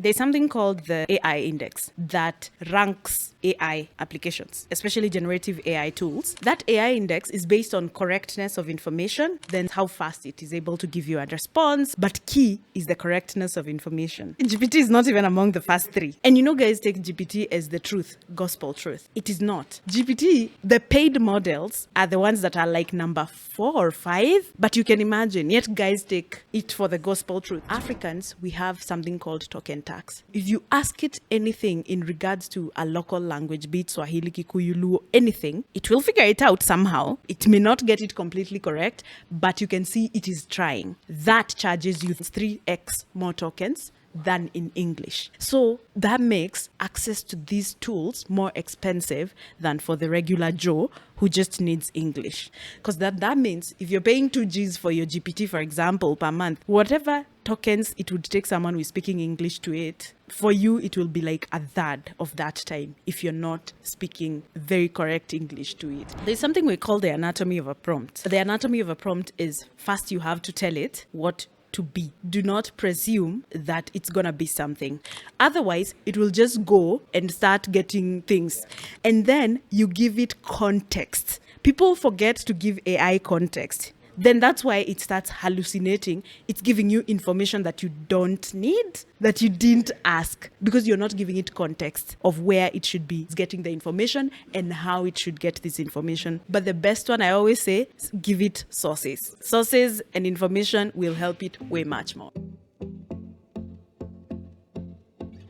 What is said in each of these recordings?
there's something called the AI index that ranks AI applications, especially generative AI tools. That AI index is based on correctness of information, then how fast it is able to give you a response. But key is the correctness of information. GPT is not even among the first three. And guys take GPT as the truth, gospel truth. It is not. GPT, the paid models are the ones that are like number 4 or 5. But you can imagine, yet guys take it for the gospel truth. Africans, we have something called token tax. If you ask it anything in regards to a local language, be it Swahili, Kikuyu, Luo, anything, it will figure it out somehow. It may not get it completely correct, but you can see it is trying. That charges you 3x more tokens than in English. So that makes access to these tools more expensive than for the regular Joe who just needs English. Because that means if you're paying 2 Gs for your GPT, for example, per month, whatever tokens it would take someone who's speaking English to it, for you, it will be like a third of that time if you're not speaking very correct English to it. There's something we call the anatomy of a prompt. The anatomy of a prompt is first you have to tell it what to be. Do not presume that it's gonna be something. Otherwise, it will just go and start getting things. And then you give it context. People forget to give AI context. Then that's why it starts hallucinating. It's giving you information that you don't need, that you didn't ask, because you're not giving it context of where it should be. It's getting the information and how it should get this information. But the best one, I always say, is give it sources. Sources and information will help it way much more.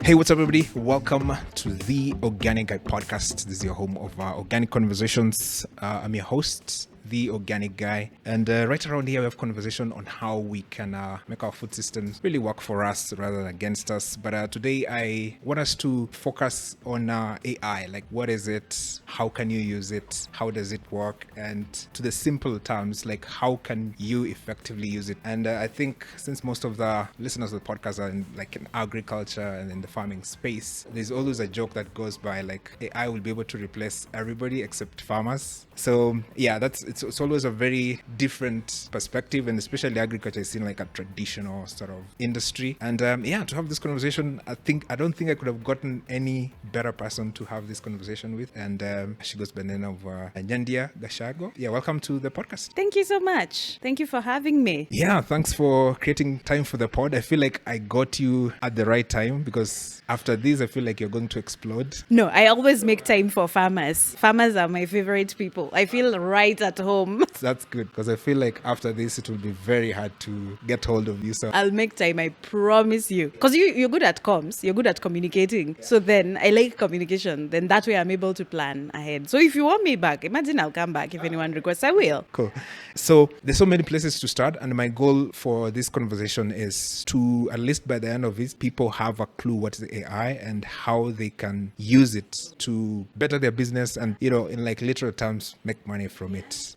Hey, what's up, everybody? Welcome to the Organic Guy podcast. This is your home of organic conversations. I'm your host, the Organic Guy, and right around here we have conversation on how we can make our food systems really work for us rather than against us. But today I want us to focus on AI. Like, what is it? How can you use it? How does it work? And to the simple terms, like, how can you effectively use it? And I think since most of the listeners of the podcast are in agriculture and in the farming space, there's always a joke that goes by like AI will be able to replace everybody except farmers. So yeah, it's always a very different perspective, and especially agriculture is seen like a traditional sort of industry. And to have this conversation, I don't think I could have gotten any better person to have this conversation with. And she goes by the name of Nyandia Gachago. Yeah, welcome to the podcast. Thank you so much. Thank you for having me. Yeah, thanks for creating time for the pod. I feel like I got you at the right time, because after this, I feel like you're going to explode. No, I always make time for farmers. Farmers are my favorite people. I feel right at home. That's good, because I feel like after this, it will be very hard to get hold of you. So I'll make time, I promise you. Because you're good at comms, you're good at communicating. So then I like communication. Then that way I'm able to plan ahead. So if you want me back, imagine I'll come back. If anyone requests, I will. Cool. So there's so many places to start. And my goal for this conversation is to, at least by the end of it, people have a clue what is AI and how they can use it to better their business and, in like literal terms, make money from it.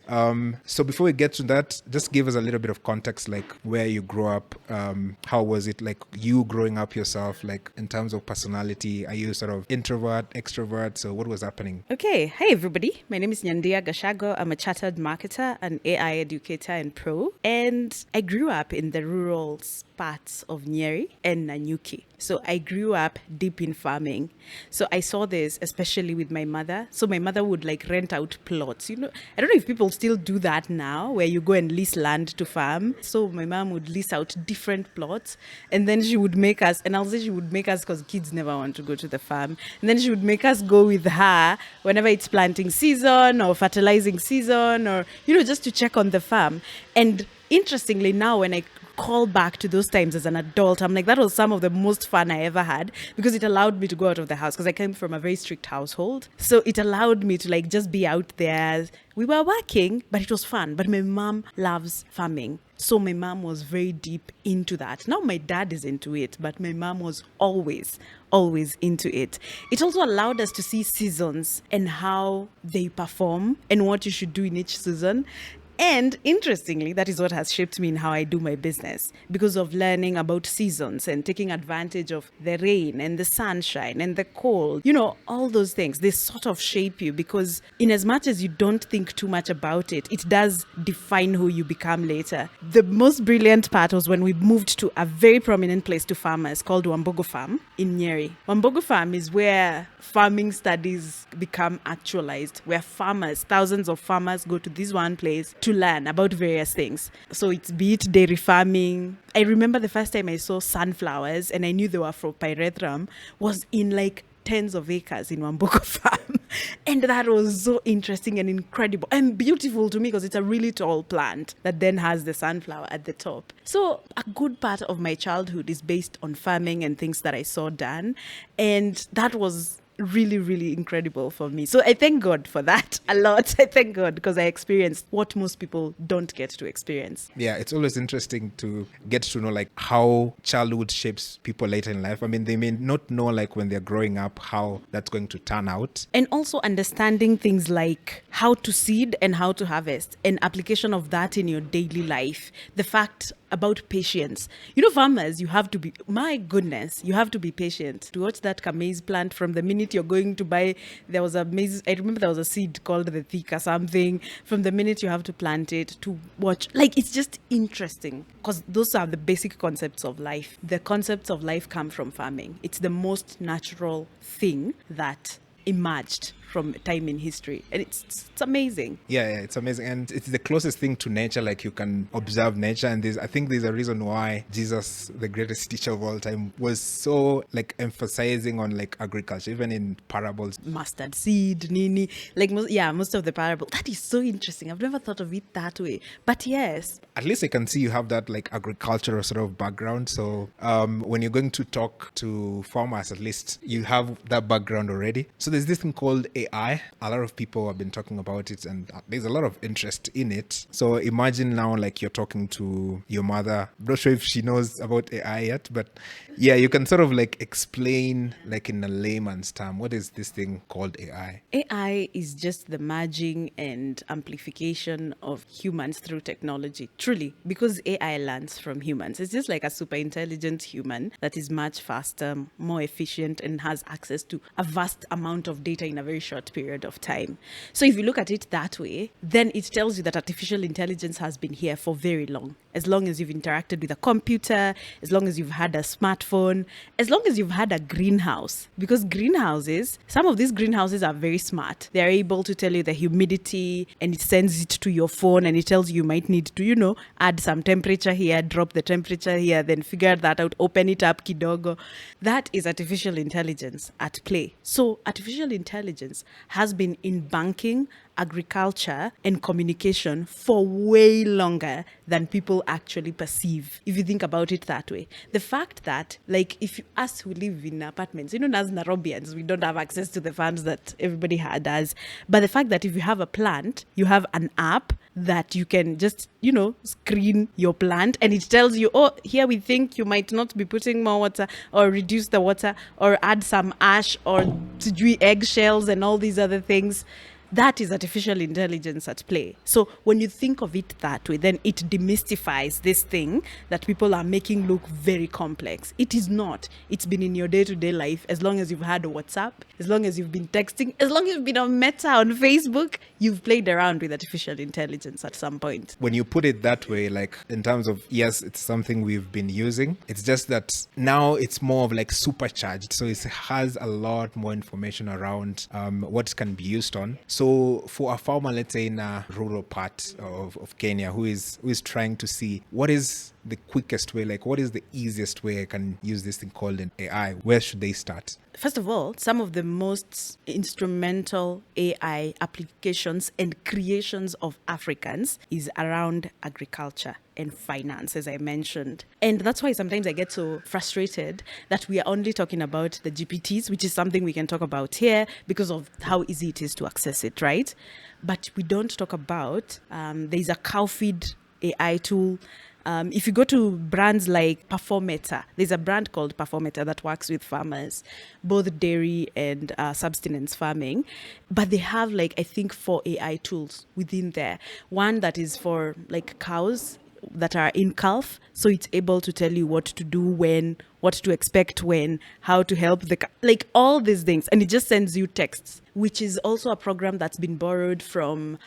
So before we get to that, just give us a little bit of context, like where you grew up. How was it like you growing up yourself, like in terms of personality? Are you sort of introvert, extrovert? So what was happening? Okay. Hi, everybody. My name is Nyandia Gachago. I'm a chartered marketer, an AI educator and pro. And I grew up in the rural parts of Nyeri and Nanyuki. So I grew up deep in farming. So I saw this, especially with my mother. So my mother would like rent out plots. I don't know if people still do that now, where you go and lease land to farm. So my mom would lease out different plots, and then she would make us, and I'll say she would make us because kids never want to go to the farm. And then she would make us go with her whenever it's planting season or fertilizing season, or, just to check on the farm. And interestingly, now when I call back to those times as an adult, I'm like, that was some of the most fun I ever had, because it allowed me to go out of the house, because I came from a very strict household. So it allowed me to like just be out there. We were working, but it was fun. But my mom loves farming. So my mom was very deep into that. Now my dad is into it, but my mom was always into it. It also allowed us to see seasons and how they perform and what you should do in each season. And interestingly, that is what has shaped me in how I do my business, because of learning about seasons and taking advantage of the rain and the sunshine and the cold. All those things, they sort of shape you, because in as much as you don't think too much about it, it does define who you become later. The most brilliant part was when we moved to a very prominent place to farmers called Wambogo Farm in Nyeri. Wambogo Farm is where farming studies become actualized, where thousands of farmers go to this one place to learn about various things. So it's be it dairy farming. I remember the first time I saw sunflowers and I knew they were from pyrethrum was in like tens of acres in Wambogo Farm. And that was so interesting and incredible and beautiful to me, because it's a really tall plant that then has the sunflower at the top. So a good part of my childhood is based on farming and things that I saw done. And that was really, really incredible for me. So I thank God for that a lot. I thank God, because I experienced what most people don't get to experience. Yeah, it's always interesting to get to know like how childhood shapes people later in life. I mean, they may not know like when they're growing up how that's going to turn out. And also understanding things like how to seed and how to harvest, and application of that in your daily life. The fact about patience. Farmers, you have to be patient to watch that maize plant from the minute you're going to buy. There was a maize, I remember there was a seed called the thick or something. From the minute you have to plant it to watch, like, it's just interesting, because those are the basic concepts of life. The concepts of life come from farming. It's the most natural thing that emerged from time in history, and it's amazing. Yeah, it's amazing, and it's the closest thing to nature. Like, you can observe nature, and I think there's a reason why Jesus, the greatest teacher of all time, was so like emphasizing on like agriculture, even in parables. Mustard seed, nini, like most of the parable. That is so interesting. I've never thought of it that way, but yes. At least I can see you have that like agricultural sort of background. So when you're going to talk to farmers, at least you have that background already. So there's this thing called AI. A lot of people have been talking about it, and there's a lot of interest in it. So imagine now like you're talking to your mother. I'm not sure if she knows about AI yet, but yeah, you can sort of like explain like in a layman's term, what is this thing called AI? AI is just the merging and amplification of humans through technology, truly, because AI learns from humans. It's just like a super intelligent human that is much faster, more efficient, and has access to a vast amount of data in a very short period of time. So if you look at it that way, then it tells you that artificial intelligence has been here for very long. As long as you've interacted with a computer, as long as you've had a smartphone, as long as you've had a greenhouse. Because some of these greenhouses are very smart. They're able to tell you the humidity, and it sends it to your phone, and it tells you might need to, add some temperature here, drop the temperature here, then figure that out, open it up kidogo. That is artificial intelligence at play. So artificial intelligence has been in banking, agriculture, and communication for way longer than people actually perceive, if you think about it that way. The fact that, like, if you us who live in apartments, as Nairobians, we don't have access to the funds that everybody does. But the fact that if you have a plant, you have an app that you can just, screen your plant, and it tells you, oh, here we think you might not be putting more water, or reduce the water, or add some ash, or eggshells and all these other things. That is artificial intelligence at play. So when you think of it that way, then it demystifies this thing that people are making look very complex. It is not. It's been in your day-to-day life. As long as you've had a WhatsApp, as long as you've been texting, as long as you've been on Meta, on Facebook, you've played around with artificial intelligence at some point. When you put it that way, like in terms of, yes, it's something we've been using. It's just that now it's more of like supercharged. So it has a lot more information around what can be used on. So for a farmer, let's say in a rural part of Kenya, who is trying to see what is the quickest way, like what is the easiest way I can use this thing called an AI, where should they start? First of all, some of the most instrumental AI applications and creations of Africans is around agriculture and finance, as I mentioned. And that's why sometimes I get so frustrated that we are only talking about the GPTs, which is something we can talk about here because of how easy it is to access it, right? But we don't talk about, there's a cow feed AI tool. If you go to brands like Performeta, there's a brand called Performeta that works with farmers, both dairy and subsistence farming. But they have like, I think, 4 AI tools within there. One that is for like cows that are in calf, so it's able to tell you what to do when, what to expect when, how to help like all these things, and it just sends you texts, which is also a program that's been borrowed from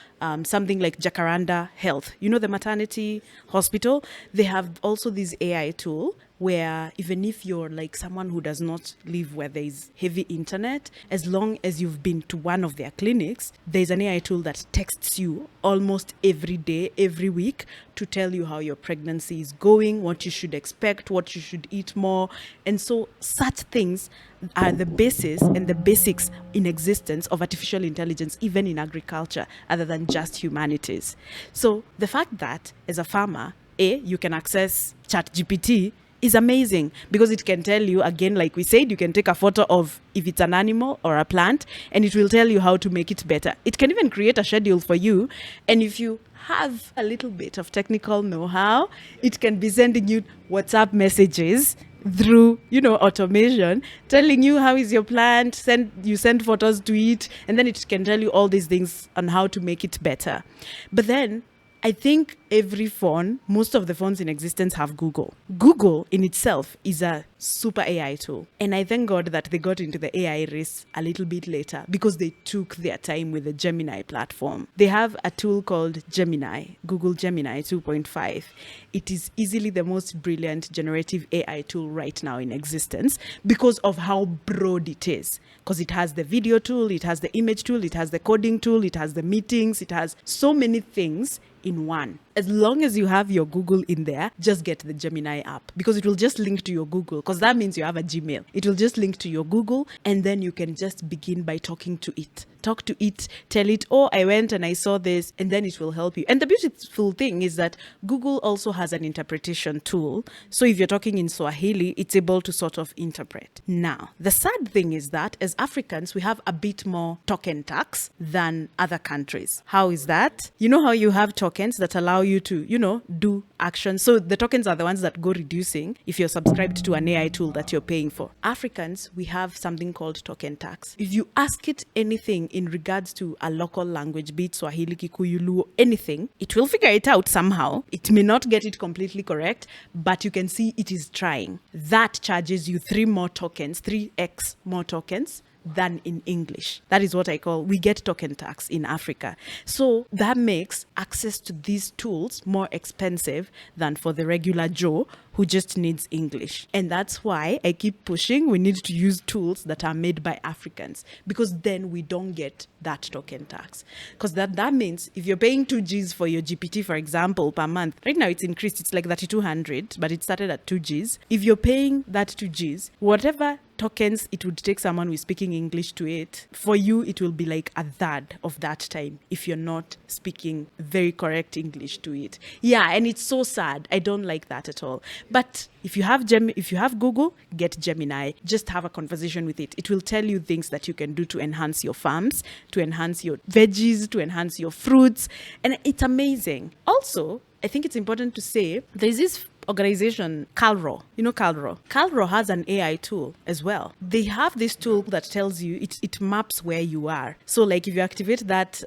something like Jacaranda Health, you know, the maternity hospital. They have also this AI tool where even if you're like someone who does not live where there is heavy internet, as long as you've been to one of their clinics, there's an AI tool that texts you almost every day, every week, to tell you how your pregnancy is going, what you should expect, what you should eat more. And so such things are the basis and the basics in existence of artificial intelligence, even in agriculture, other than just humanities. So the fact that as a farmer, you can access ChatGPT is amazing, because it can tell you, again, like we said, you can take a photo of if it's an animal or a plant, and it will tell you how to make it better. It can even create a schedule for you. And if you have a little bit of technical know-how, it can be sending you WhatsApp messages through, automation, telling you how is your plant, you send photos to it, and then it can tell you all these things on how to make it better. But then I think every phone, most of the phones in existence have Google. Google in itself is a super AI tool. And I thank God that they got into the AI race a little bit later, because they took their time with the Gemini platform. They have a tool called Gemini, Google Gemini 2.5. It is easily the most brilliant generative AI tool right now in existence because of how broad it is. Because it has the video tool, it has the image tool, it has the coding tool, it has the meetings, it has so many things in one. As long as you have your Google in there, just get the Gemini app, because it will just link to your Google, because that means you have a Gmail. It will just link to your Google, and then you can just begin by talking to it. Talk to it, tell it, oh, I went and I saw this, and then it will help you. And the beautiful thing is that Google also has an interpretation tool. So if you're talking in Swahili, it's able to sort of interpret. Now, the sad thing is that as Africans, we have a bit more token tax than other countries. How is that? You know how you have tokens that allow you to, do actions. So the tokens are the ones that go reducing if you're subscribed to an AI tool that you're paying for. Africans, we have something called token tax. If you ask it anything in regards to a local language, be it Swahili, Kikuyu, Luo, anything, it will figure it out somehow. It may not get it completely correct, but you can see it is trying. That charges you 3x more tokens than in English. That is what I call, we get token tax in Africa. So that makes access to these tools more expensive than for the regular Joe who just needs English. And that's why I keep pushing, we need to use tools that are made by Africans, because then we don't get that token tax. Because that means if you're paying 2 Gs for your GPT, for example, per month, right now it's increased, it's like 3,200, but it started at 2 Gs. If you're paying that 2 Gs, whatever tokens it would take someone who is speaking English to it, for you it will be like a third of that time if you're not speaking very correct English to it. Yeah, and it's so sad. I don't like that at all. But if you have Google, get Gemini. Just have a conversation with it. It will tell you things that you can do to enhance your farms, to enhance your veggies, to enhance your fruits, and it's amazing. Also, I think it's important to say there's this organization, Calro. You know Calro? Calro has an AI tool as well. They have this tool that tells you, it maps where you are. So like if you activate that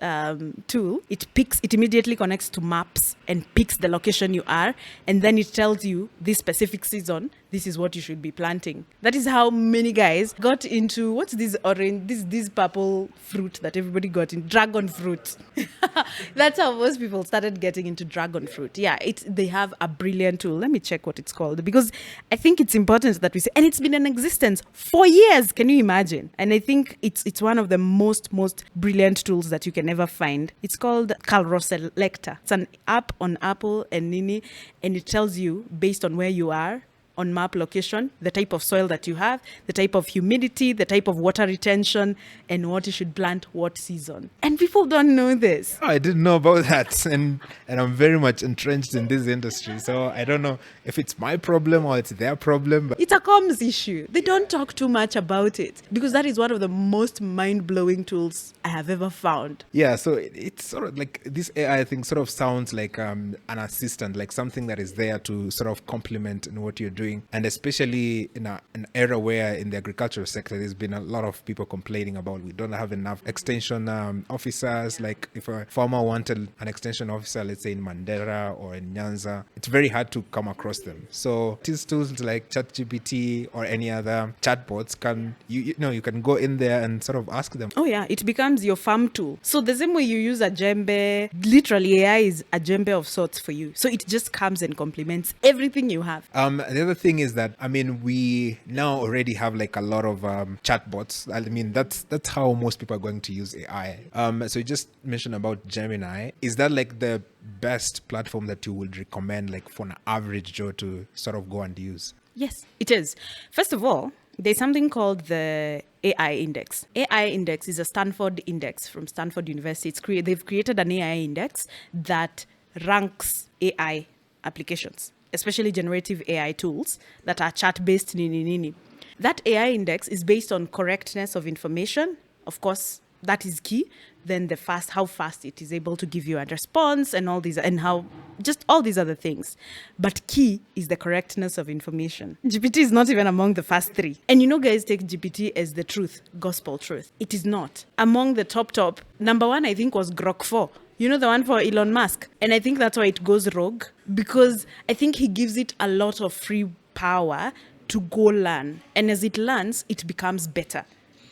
tool, it immediately connects to maps and picks the location you are. And then it tells you this specific season, this is what you should be planting. That is how many guys got into, what's this orange, this purple fruit that everybody got in, dragon fruit. That's how most people started getting into dragon fruit. Yeah, they have a brilliant tool. Let me check what it's called, because I think it's important that we say, and it's been in existence for years. Can you imagine? And I think it's one of the most brilliant tools that you can ever find. It's called Calro Selector. It's an app on Apple and Nini, and it tells you based on where you are, on map location, the type of soil that you have, the type of humidity, the type of water retention, and what you should plant what season. And people don't know this. Oh, I didn't know about that, and I'm very much entrenched in this industry, so I don't know if it's my problem or it's their problem. But It's a comms issue. They don't talk too much about it because that is one of the most mind-blowing tools I have ever found. yeah, so it's sort of like this AI thing sort of sounds like an assistant, like something that is there to sort of complement in what you're doing, and especially in an era where in the agricultural sector there's been a lot of people complaining about we don't have enough extension officers. Like if a farmer wanted an extension officer, let's say in Mandera or in Nyanza, it's very hard to come across them. So these tools like ChatGPT or any other chatbots can you can go in there and sort of ask them. Oh yeah, it becomes your farm tool. So the same way you use a djembe, literally AI is a djembe of sorts for you. So it just comes and complements everything you have. The other thing is that we now already have like a lot of chatbots. I mean that's how most people are going to use AI. So you just mentioned about Gemini. Is that like the best platform that you would recommend, like for an average Joe to sort of go and use? Yes, it is. First of all, there's something called the AI index. AI index is a Stanford index from Stanford University. They've created an AI index that ranks AI applications, especially generative AI tools that are chat-based. That AI index is based on correctness of information. Of course, that is key. Then how fast it is able to give you a response and all these, and how just all these other things. But key is the correctness of information. GPT is not even among the first three. And guys take GPT as the truth, gospel truth. It is not. Among the top, number one, I think, was Grok 4. The one for Elon Musk. And I think that's why it goes rogue, because I think he gives it a lot of free power to go learn. And as it learns, it becomes better.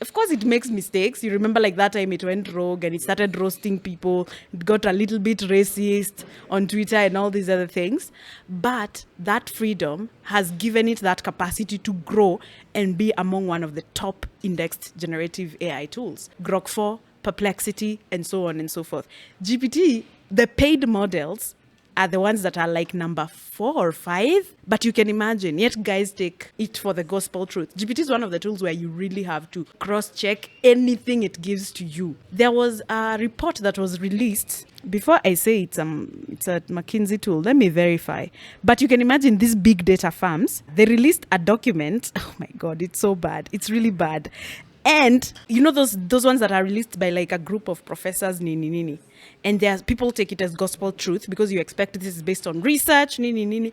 Of course, it makes mistakes. You remember like that time it went rogue and it started roasting people. It got a little bit racist on Twitter and all these other things. But that freedom has given it that capacity to grow and be among one of the top indexed generative AI tools. Grok 4, Perplexity, and so on and so forth. GPT, the paid models, are the ones that are like number 4 or 5. But you can imagine, yet guys take it for the gospel truth. GPT is one of the tools where you really have to cross-check anything it gives to you. There was a report that was released. Before I say it's a McKinsey tool, let me verify. But you can imagine these big data farms, they released a document. Oh my God, it's so bad. It's really bad. And those ones that are released by like a group of professors, and there's people take it as gospel truth because you expect this is based on research, A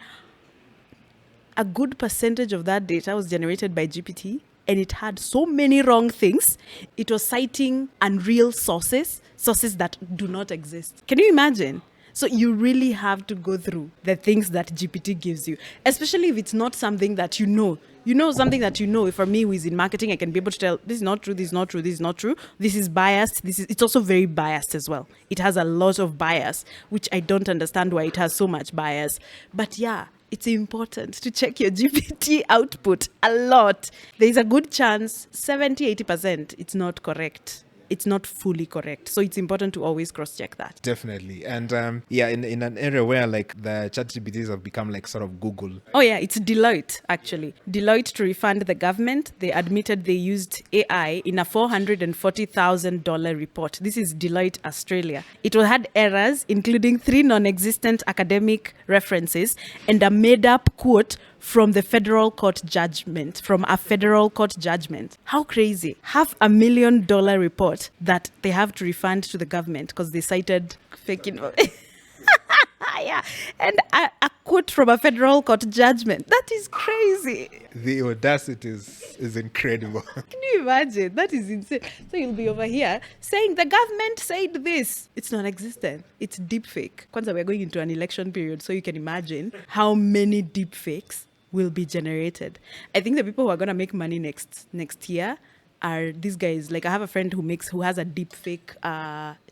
good percentage of that data was generated by GPT, and it had so many wrong things. It was citing unreal sources that do not exist. Can you imagine? So you really have to go through the things that GPT gives you, especially if it's not something that something that If for me who is in marketing, I can be able to tell this is not true, this is not true, this is not true, this is biased, it's also very biased as well. It has a lot of bias, which I don't understand why it has so much bias. But yeah, it's important to check your GPT output a lot. There's a good chance, 70-80%, it's not correct. It's not fully correct. So it's important to always cross-check that. Definitely. And in an area where like the ChatGPTs have become like sort of Google. Oh yeah, it's Deloitte actually. Deloitte, to refund the government, they admitted they used AI in a $440,000 report. This is Deloitte Australia. It had errors, including 3 non-existent academic references and a made-up quote from a federal court judgment. How crazy. $500,000 report that they have to refund to the government because they cited fake information. Yeah, and a quote from a federal court judgment. That is crazy. The audacity is incredible. Can you imagine? That is insane. So you'll be over here saying the government said this. It's non-existent. It's deepfake. Kwanza, we're going into an election period, so you can imagine how many deepfakes will be generated. I think the people who are going to make money next year are these guys. Like I have a friend who has a deepfake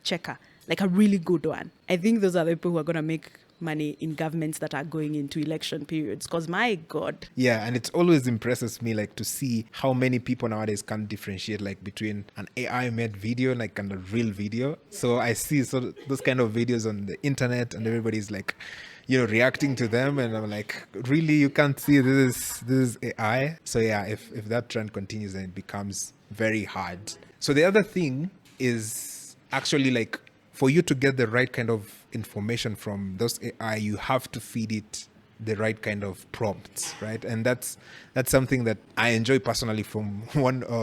checker, like a really good one. I think those are the people who are going to make money in governments that are going into election periods. Because my God. Yeah, and it always impresses me like to see how many people nowadays can't differentiate like between an AI made video like and a real video. So I see those kind of videos on the internet and everybody's like, reacting to them, and I'm like, really, you can't see this is AI? So yeah, if that trend continues, then it becomes very hard. So the other thing is actually like for you to get the right kind of information from those AI, you have to feed it the right kind of prompts, right? And that's something that I enjoy personally from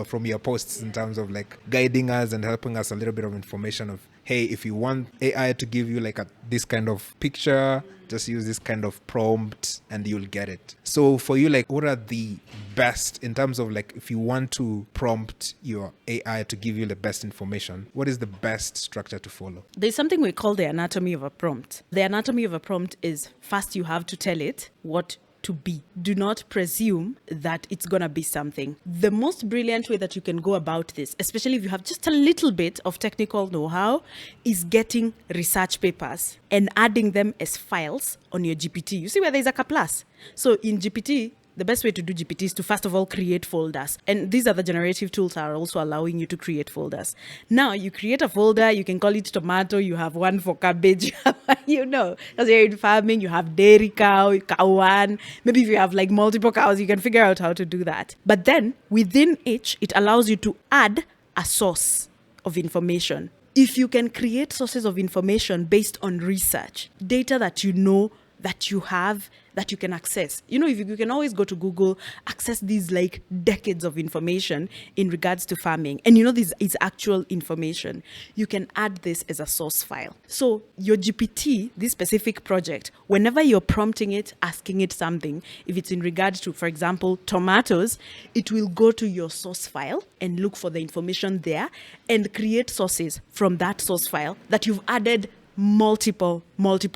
from your posts in terms of like guiding us and helping us a little bit of information of, hey, if you want AI to give you like this kind of picture, just use this kind of prompt and you'll get it. So for you, like, what are the best in terms of like, if you want to prompt your AI to give you the best information, what is the best structure to follow? There's something we call the anatomy of a prompt. The anatomy of a prompt is first you have to tell it what to be. Do not presume that it's going to be something. The most brilliant way that you can go about this, especially if you have just a little bit of technical know-how, is getting research papers and adding them as files on your GPT. You see where there's a plus. So in GPT, the best way to do GPT is to first of all create folders. And these are the generative tools are also allowing you to create folders. Now you create a folder, you can call it tomato, you have one for cabbage, because you're in farming, you have dairy cow one. Maybe if you have like multiple cows, you can figure out how to do that. But then within each, it allows you to add a source of information. If you can create sources of information based on research, data that you know that you have, that you can access. If you can always go to Google, access these like decades of information in regards to farming. And this is actual information. You can add this as a source file. So your GPT, this specific project, whenever you're prompting it, asking it something, if it's in regards to, for example, tomatoes, it will go to your source file and look for the information there and create sources from that source file that you've added multiple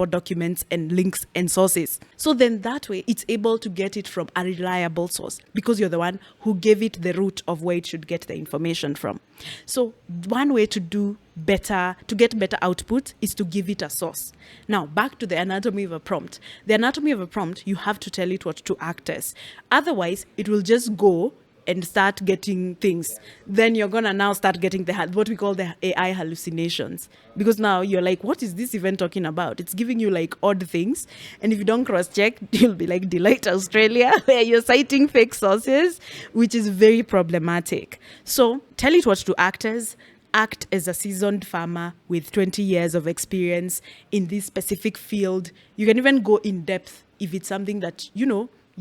documents and links and sources. So then that way it's able to get it from a reliable source because you're the one who gave it the route of where it should get the information from. So one way to get better output is to give it a source. Now back to the anatomy of a prompt. The anatomy of a prompt, you have to tell it what to act as. Otherwise it will just go and start getting things. Then you're going to now start getting what we call the AI hallucinations. Because now you're like, what is this even talking about? It's giving you like odd things. And if you don't cross-check, you'll be like Delight Australia, where you're citing fake sources, which is very problematic. So tell it what to act as. Act as a seasoned farmer with 20 years of experience in this specific field. You can even go in depth if it's something that,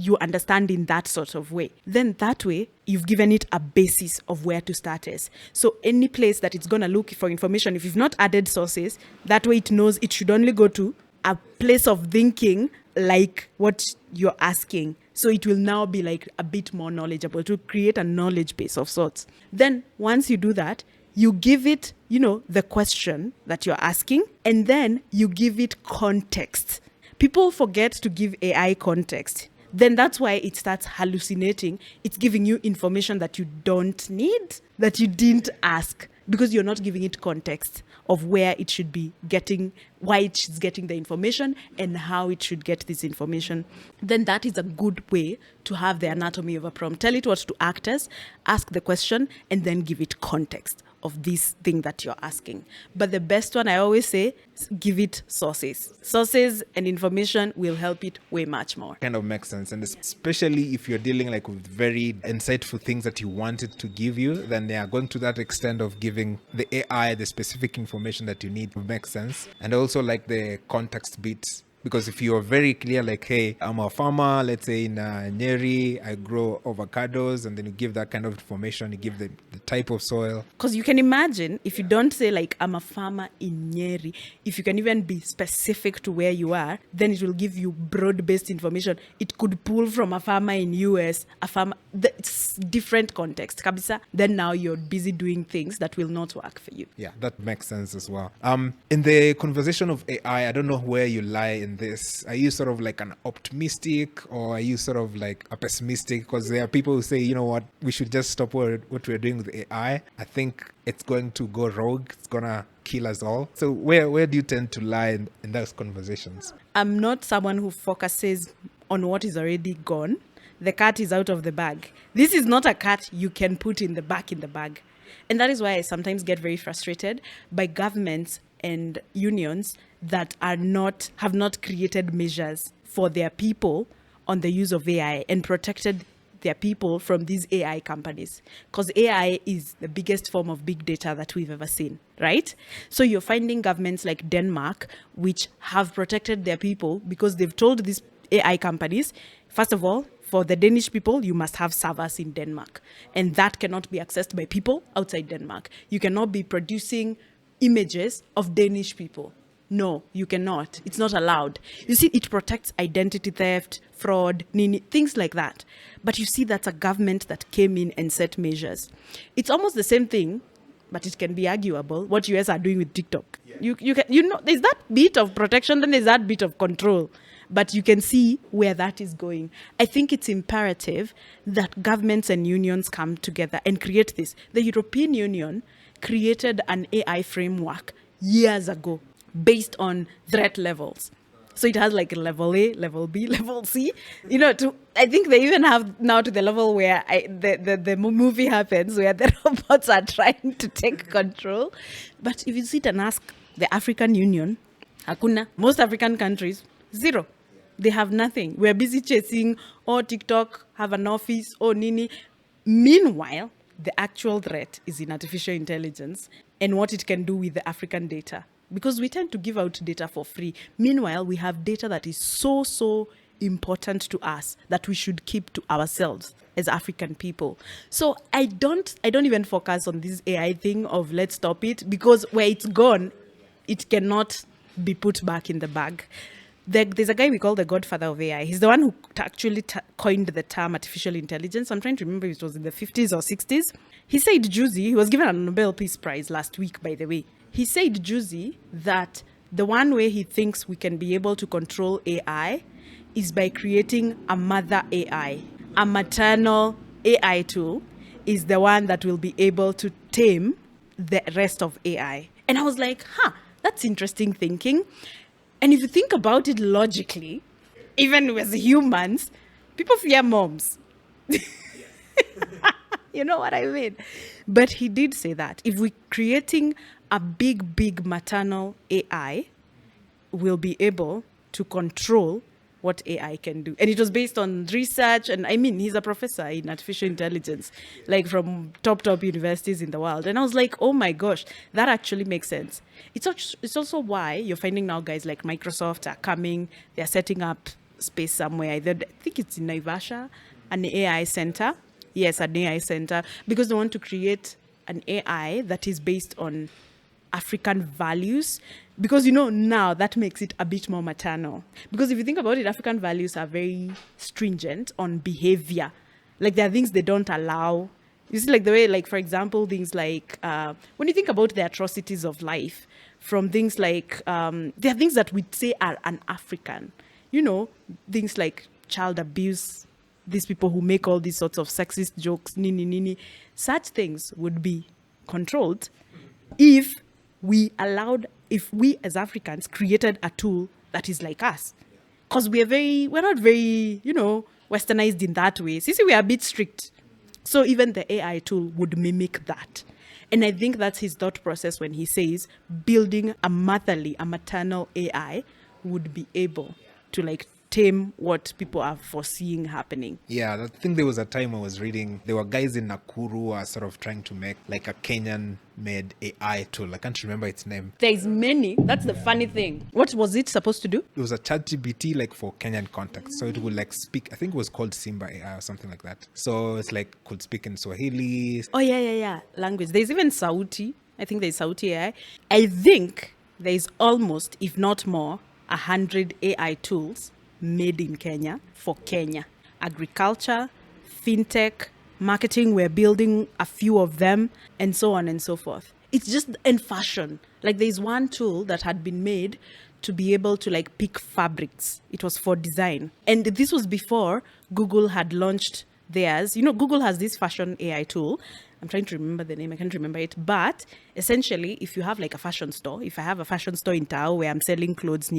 you understand in that sort of way. Then that way, you've given it a basis of where to start as. So any place that it's going to look for information, if you've not added sources, that way it knows it should only go to a place of thinking like what you're asking. So it will now be like a bit more knowledgeable to create a knowledge base of sorts. Then once you do that, you give it, the question that you're asking, and then you give it context. People forget to give AI context. Then that's why it starts hallucinating. It's giving you information that you don't need, that you didn't ask, because you're not giving it context of where it should be getting, why it's getting the information, and how it should get this information. Then that is a good way to have the anatomy of a prompt. Tell it what to act as, ask the question, and then give it context of this thing that you're asking. But the best one, I always say, give it sources. Sources and information will help it way much more. Kind of makes sense. And especially if you're dealing like with very insightful things that you want it to give you, then they are going to that extent of giving the AI the specific information that you need. Makes sense. And also like the context bits. Because if you're very clear, like, hey, I'm a farmer, let's say in Nyeri, I grow avocados, and then you give that kind of information, you give the type of soil. Because you can imagine, if you don't say, like, I'm a farmer in Nyeri, if you can even be specific to where you are, then it will give you broad-based information. It could pull from a farmer in US, a farmer, it's different context, kabisa. Then now you're busy doing things that will not work for you. Yeah, that makes sense as well. In the conversation of AI, I don't know where you lie in this? Are you sort of like an optimistic, or are you sort of like a pessimistic? Because there are people who say, you know what, we should just stop what we're doing with AI. I think it's going to go rogue. It's going to kill us all. So where do you tend to lie in those conversations? I'm not someone who focuses on what is already gone. The cat is out of the bag. This is not a cat you can put in the bag. And that is why I sometimes get very frustrated by governments and unions that have not created measures for their people on the use of AI and protected their people from these AI companies. Because AI is the biggest form of big data that we've ever seen, right? So you're finding governments like Denmark, which have protected their people because they've told these AI companies, first of all, for the Danish people, you must have servers in Denmark. And that cannot be accessed by people outside Denmark. You cannot be producing images of Danish people. No, you cannot. It's not allowed. You see, it protects identity theft, fraud, things like that. But you see, that's a government that came in and set measures. It's almost the same thing, but it can be arguable what US are doing with TikTok. Yeah. There's that bit of protection, then there's that bit of control. But you can see where that is going. I think it's imperative that governments and unions come together and create this. The European Union created an AI framework years ago based on threat levels. So it has like level A, level B, level C. I think they even have now to the level where the movie happens where the robots are trying to take control. But if you sit and ask the African Union, hakuna. Most African countries, zero. They have nothing. We're busy chasing, TikTok have an office, Nini. Meanwhile, the actual threat is in artificial intelligence and what it can do with the African data. Because we tend to give out data for free. Meanwhile, we have data that is so important to us that we should keep to ourselves as African people. So I don't even focus on this AI thing of let's stop it, because where it's gone, it cannot be put back in the bag. There's a guy we call the godfather of AI. He's the one who actually coined the term artificial intelligence. I'm trying to remember if it was in the 50s or 60s. He said he was given a Nobel Peace Prize last week, by the way. He said that the one way he thinks we can be able to control AI is by creating a mother AI. A maternal AI tool is the one that will be able to tame the rest of AI. And I was like, that's interesting thinking. And if you think about it logically, even as humans, people fear moms. You know what I mean? But he did say that if we're creating a big maternal AI, we'll be able to control what AI can do. And it was based on research. And I mean, he's a professor in artificial intelligence, like from top universities in the world. And I was like, oh my gosh, that actually makes sense. It's also why you're finding now guys like Microsoft are coming, they're setting up space somewhere. I think it's in Naivasha, an AI center. Yes, an AI center, because they want to create an AI that is based on African values, because now that makes it a bit more maternal. Because if you think about it, African values are very stringent on behavior. Like there are things they don't allow. You see, like the way, like for example, things like when you think about the atrocities of life, from things like there are things that we say are un-African. Things like child abuse. These people who make all these sorts of sexist jokes, such things would be controlled if we as Africans created a tool that is like us. Because we're not very, westernized in that way. See, we are a bit strict. So even the AI tool would mimic that. And I think that's his thought process when he says building a maternal AI would be able to tame what people are foreseeing happening. Yeah, I think there was a time I was reading, there were guys in Nakuru who are sort of trying to make like a Kenyan-made AI tool. I can't remember its name. There's many. That's the funny thing. What was it supposed to do? It was a ChatGPT for Kenyan context. So it would speak, I think it was called Simba AI or something like that. So it's could speak in Swahili. Oh, yeah. Language. There's even Sauti. I think there's Sauti AI. I think there's almost, if not more, 100 AI tools made in Kenya for Kenya. Agriculture, fintech, marketing, we're building a few of them, and so on and so forth. It's just in fashion. There's one tool that had been made to be able to like pick fabrics. It was for design. And this was before Google had launched theirs. You know, Google has this fashion AI tool. I'm trying to remember the name. I can't remember it. But essentially, if you have like a fashion store, if I have a fashion store in Tao where I'm selling clothes,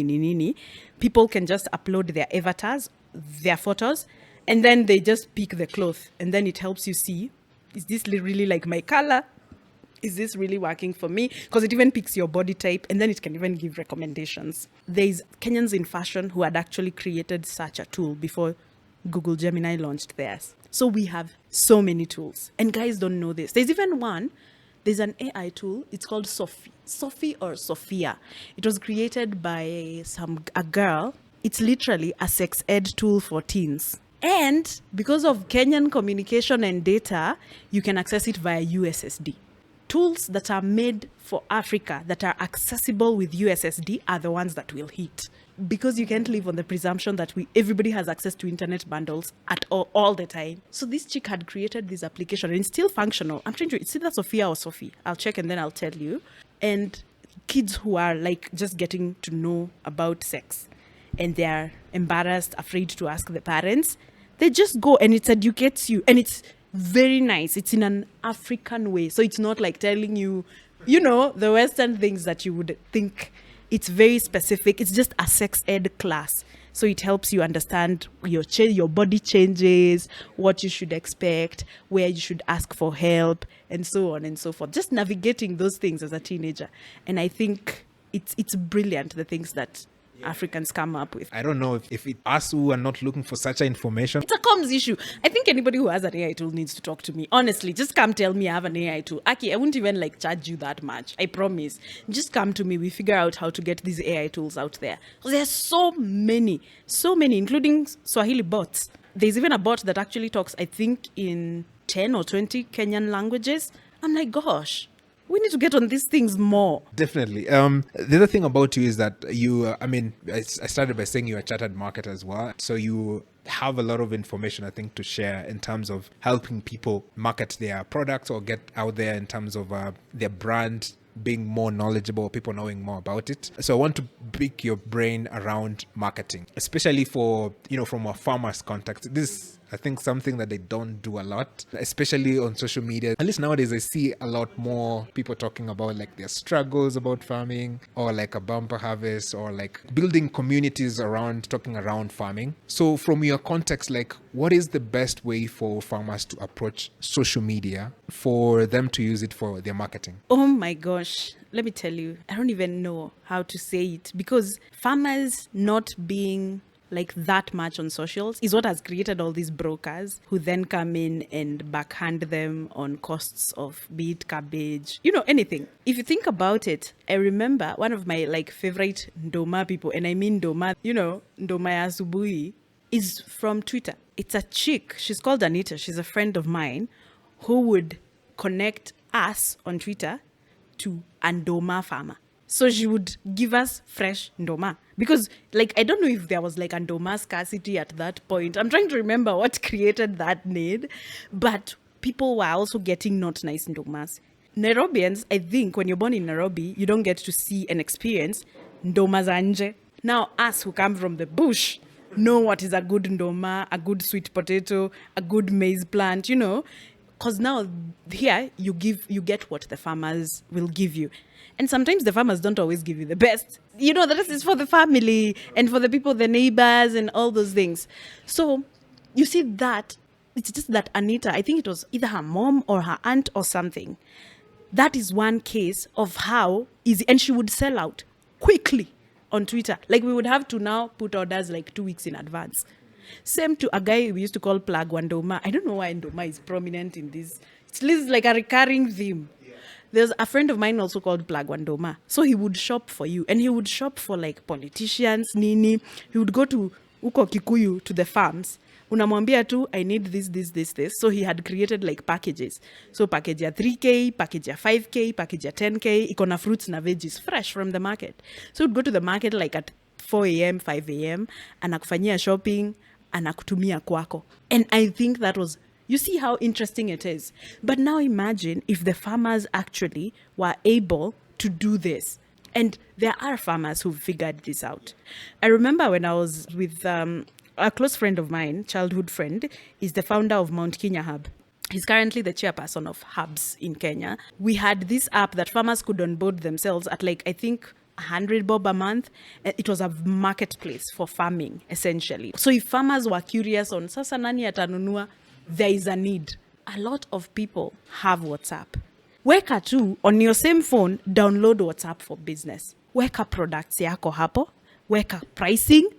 people can just upload their avatars, their photos, and then they just pick the cloth. And then it helps you see, is this really like my color? Is this really working for me? Because it even picks your body type, and then it can even give recommendations. There's Kenyans in fashion who had actually created such a tool before Google Gemini launched theirs. So we have so many tools, and guys don't know this. There's even one, there's an AI tool. It's called Sophie or Sophia. It was created by a girl. It's literally a sex ed tool for teens. And because of Kenyan communication and data, you can access it via USSD. Tools that are made for Africa that are accessible with USSD are the ones that will hit. Because you can't live on the presumption that everybody has access to internet bundles at all the time. So this chick had created this application, and it's still functional. I'm trying to, it's either Sophia or Sophie. I'll check and then I'll tell you. And kids who are like just getting to know about sex and they're embarrassed, afraid to ask the parents, they just go and it educates you. And it's very nice. It's in an African way. So it's not like telling you, the Western things that you would think. It's very specific. It's just a sex ed class. So it helps you understand your body changes, what you should expect, where you should ask for help, and so on and so forth. Just navigating those things as a teenager. And I think it's brilliant, the things that Africans come up with. I don't know if it's us who are not looking for such information. It's a comms issue. I think anybody who has an AI tool needs to talk to me. Honestly, just come tell me I have an AI tool. Aki, I wouldn't even charge you that much. I promise. Just come to me. We figure out how to get these AI tools out there. There's so many, including Swahili bots. There's even a bot that actually talks, I think, in 10 or 20 Kenyan languages. I'm like, gosh. We need to get on these things more. Definitely. The other thing about you is that I started by saying you're a chartered marketer as well. So you have a lot of information, I think, to share in terms of helping people market their products or get out there in terms of their brand being more knowledgeable, people knowing more about it. So I want to pick your brain around marketing, especially for, from a farmer's context. This I think something that they don't do a lot, especially on social media. At least nowadays, I see a lot more people talking about their struggles about farming, or a bumper harvest, or building communities around, talking around farming. So from your context, what is the best way for farmers to approach social media for them to use it for their marketing? Oh my gosh. Let me tell you, I don't even know how to say it, because farmers not being that much on socials is what has created all these brokers who then come in and backhand them on costs of, be it cabbage, anything. If you think about it, I remember one of my favorite Ndoma people, and I mean Ndoma, Ndoma ya Asubuhi, is from Twitter. It's a chick. She's called Anita. She's a friend of mine who would connect us on Twitter to a Ndoma farmer. So she would give us fresh Ndoma. Because, I don't know if there was a Ndoma scarcity at that point. I'm trying to remember what created that need. But people were also getting not nice Ndomas. Nairobians, I think, when you're born in Nairobi, you don't get to see and experience Ndoma za nje. Now, us who come from the bush know what is a good Ndoma, a good sweet potato, a good maize plant, Because now, here, you get what the farmers will give you. And sometimes the farmers don't always give you the best. The rest is for the family and for the people, the neighbors and all those things. So you see that, it's just that Anita, I think it was either her mom or her aunt or something. That is one case of how easy, and she would sell out quickly on Twitter. We would have to now put orders 2 weeks in advance. Same to a guy we used to call Plug Ndoma. I don't know why Ndoma is prominent in this. It's like a recurring theme. There's a friend of mine also called Plug Ndoma. So he would shop for you, and he would shop for politicians, nini. He would go to Uko Kikuyu, to the farms. Unamwambia tu, I need this. So he had created packages. So package ya 3K, package ya 5K, package ya 10K, iko na fruits na veggies fresh from the market. So he'd go to the market at 4 a.m., 5 a.m, anakufanyia shopping, anakutumia kwako. And I think that was, you see how interesting it is. But now imagine if the farmers actually were able to do this. And there are farmers who've figured this out. I remember when I was with a close friend of mine, childhood friend, is the founder of Mount Kenya Hub. He's currently the chairperson of hubs in Kenya. We had this app that farmers could onboard themselves at like, I think, 100 bob a month. It was a marketplace for farming, essentially. So if farmers were curious on sasa nani atanunua, there is a need. A lot of people have WhatsApp. Weka tu, on your same phone, download WhatsApp for business. Weka products yako hapo, weka pricing,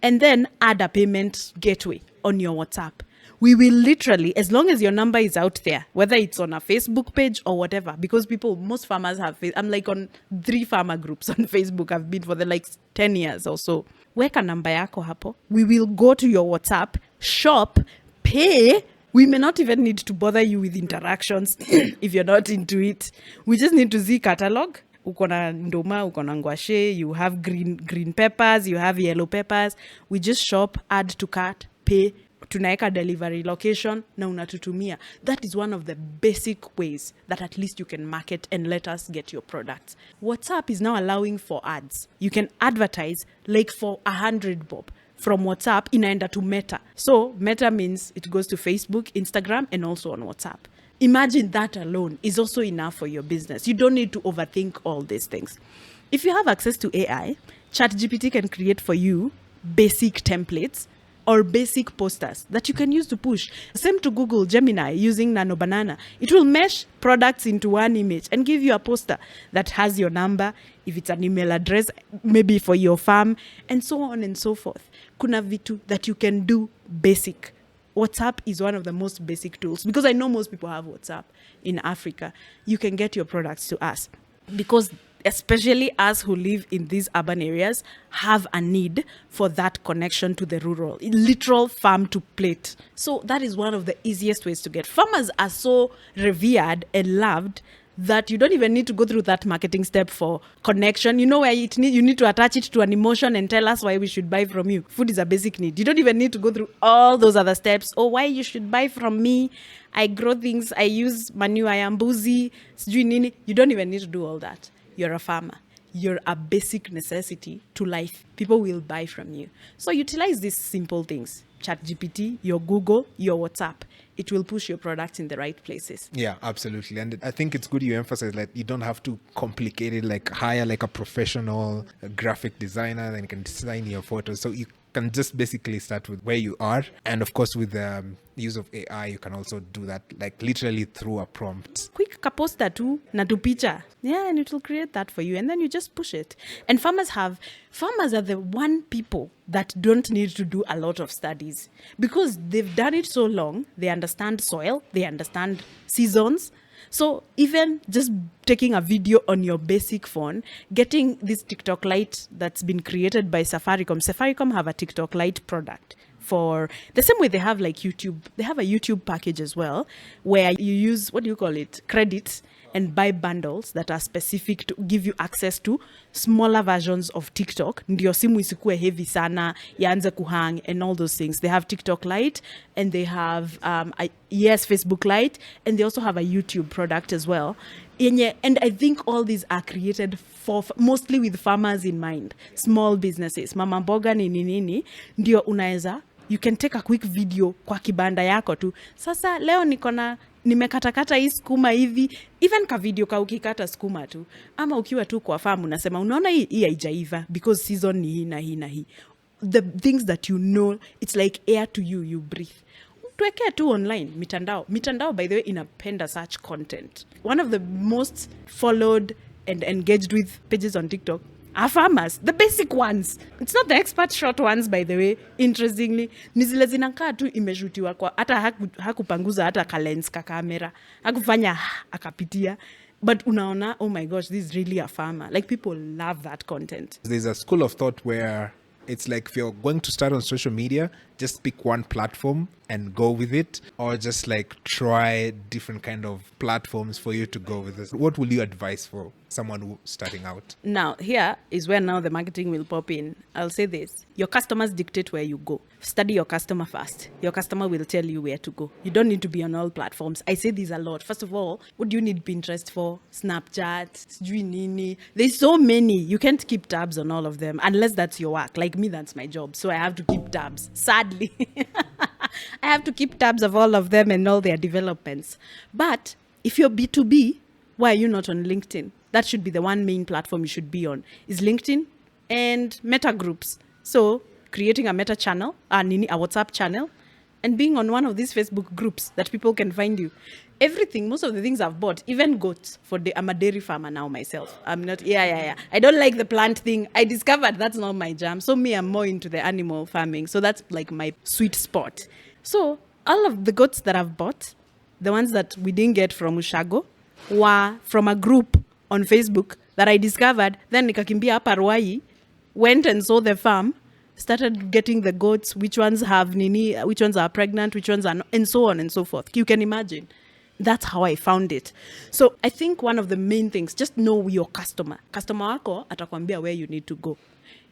and then add a payment gateway on your WhatsApp. We will literally, as long as your number is out there, whether it's on a Facebook page or whatever, because most farmers have, I'm like on 3 farmer groups on Facebook. I've been for the like 10 years or so. Weka number yako hapo. We will go to your WhatsApp, shop, pay. We may not even need to bother you with interactions if you're not into it. We just need to see catalog. Uko na ndoma, uko na ngwashe, you have green peppers, you have yellow peppers. We just shop, add to cart, pay, tunaeka delivery location, na unatutumia. That is one of the basic ways that at least you can market and let us get your products. WhatsApp is now allowing for ads. You can advertise like for 100 bob. From WhatsApp, inaenda to Meta. So Meta means it goes to Facebook, Instagram, and also on WhatsApp. Imagine that alone is also enough for your business. You don't need to overthink all these things. If you have access to AI, ChatGPT can create for you basic templates or basic posters that you can use to push. Same to Google Gemini using Nano Banana. It will mesh products into one image and give you a poster that has your number, if it's an email address, maybe for your farm, and so on and so forth. Kuna vitu that you can do basic. WhatsApp is one of the most basic tools because I know most people have WhatsApp in Africa. You can get your products to us because especially us who live in these urban areas have a need for that connection to the rural, literal farm to plate. So that is one of the easiest ways to get. Farmers are so revered and loved that you don't even need to go through that marketing step for connection. You know where you need to attach it to an emotion and tell us why we should buy from you. Food is a basic need. You don't even need to go through all those other steps or why you should buy from me. I grow things, I use manure, I am boozy, sijui nini. You don't even need to do all that. You're a farmer. You're a basic necessity to life. People will buy from you. So utilize these simple things. ChatGPT, your Google, your WhatsApp. It will push your products in the right places. Yeah, absolutely. And I think it's good you emphasize like you don't have to complicate it, like hire like a professional graphic designer and can design your photos. So you can just basically start with where you are. And of course, with the use of AI, you can also do that like literally through a prompt. Quick kaposta tu na tu picha. Yeah, and it will create that for you. And then you just push it. And farmers are the one people that don't need to do a lot of studies because they've done it so long. They understand soil. They understand seasons. So even just taking a video on your basic phone, getting this TikTok Lite that's been created by Safaricom. Safaricom have a TikTok Lite product for the same way they have like YouTube. They have a YouTube package as well where you use, credits and buy bundles that are specific to give you access to smaller versions of TikTok. Ndio simu isikue heavy sana, yaanze kuhang and all those things. They have TikTok Lite and they have, Facebook Lite, and they also have a YouTube product as well. And I think all these are created for mostly with farmers in mind, small businesses. Mama mboga ni nini, ndio unaeza, you can take a quick video kwa kibanda yako tu. Sasa leo nimekatakata hii skuma hivi, even ka video ka ukikata skuma tu. Ama ukiwa tu kwa farm unasema unaona hii haijaiva because season ni hii na hii na hii. The things that you know, it's like air to you, you breathe. Tuwekea tu online, mitandao by the way inapenda such content. One of the most followed and engaged with pages on TikTok are farmers, the basic ones. It's not the expert short ones by the way, interestingly. Ni zile zinakaa tu imeshutiwa kwa hata hakupanguza hata ka lens ka camera. Hakufanya akapitia. But unaona, oh my gosh, this is really a farmer. Like people love that content. There's a school of thought where it's like if you're going to start on social media, just pick one platform and go with it, or just like try different kind of platforms for you to go with this? What will you advise for someone who's starting out? Now, here is where now the marketing will pop in. I'll say this. Your customers dictate where you go. Study your customer first. Your customer will tell you where to go. You don't need to be on all platforms. I say these a lot. First of all, what do you need Pinterest for? Snapchat, sijui nini. There's so many. You can't keep tabs on all of them unless that's your work. Like me, that's my job. So I have to keep tabs. Sadly. I have to keep tabs of all of them and all their developments. But if you're B2B, why are you not on LinkedIn? That should be the one main platform you should be on, is LinkedIn and meta groups. So creating a meta channel, a WhatsApp channel, and being on one of these Facebook groups that people can find you. Everything, most of the things I've bought, even goats, I'm a dairy farmer now myself. I'm not, I don't like the plant thing. I discovered that's not my jam. So me, I'm more into the animal farming. So that's like my sweet spot. So all of the goats that I've bought, the ones that we didn't get from Ushago, were from a group on Facebook that I discovered. Then nikakimbia hapa Ruai, went and saw the farm, started getting the goats, which ones have nini, which ones are pregnant, which ones are not, and so on and so forth. You can imagine. That's how I found it. So I think one of the main things, just know your customer. Customer wako atakwambia where you need to go.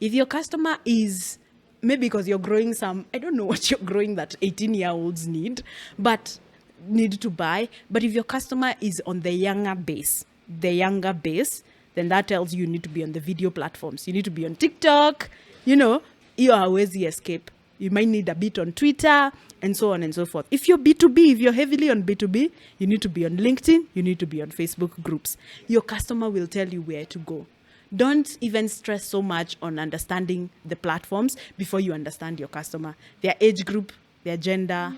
If your customer is, maybe because you're growing some, I don't know what you're growing that 18-year-olds need, but need to buy. But if your customer is on the younger base, then that tells you need to be on the video platforms. You need to be on TikTok, you are always the escape. You might need a bit on Twitter and so on and so forth. If you're B2B, if you're heavily on B2B, you need to be on LinkedIn, you need to be on Facebook groups. Your customer will tell you where to go. Don't even stress so much on understanding the platforms before you understand your customer. Their age group, their gender,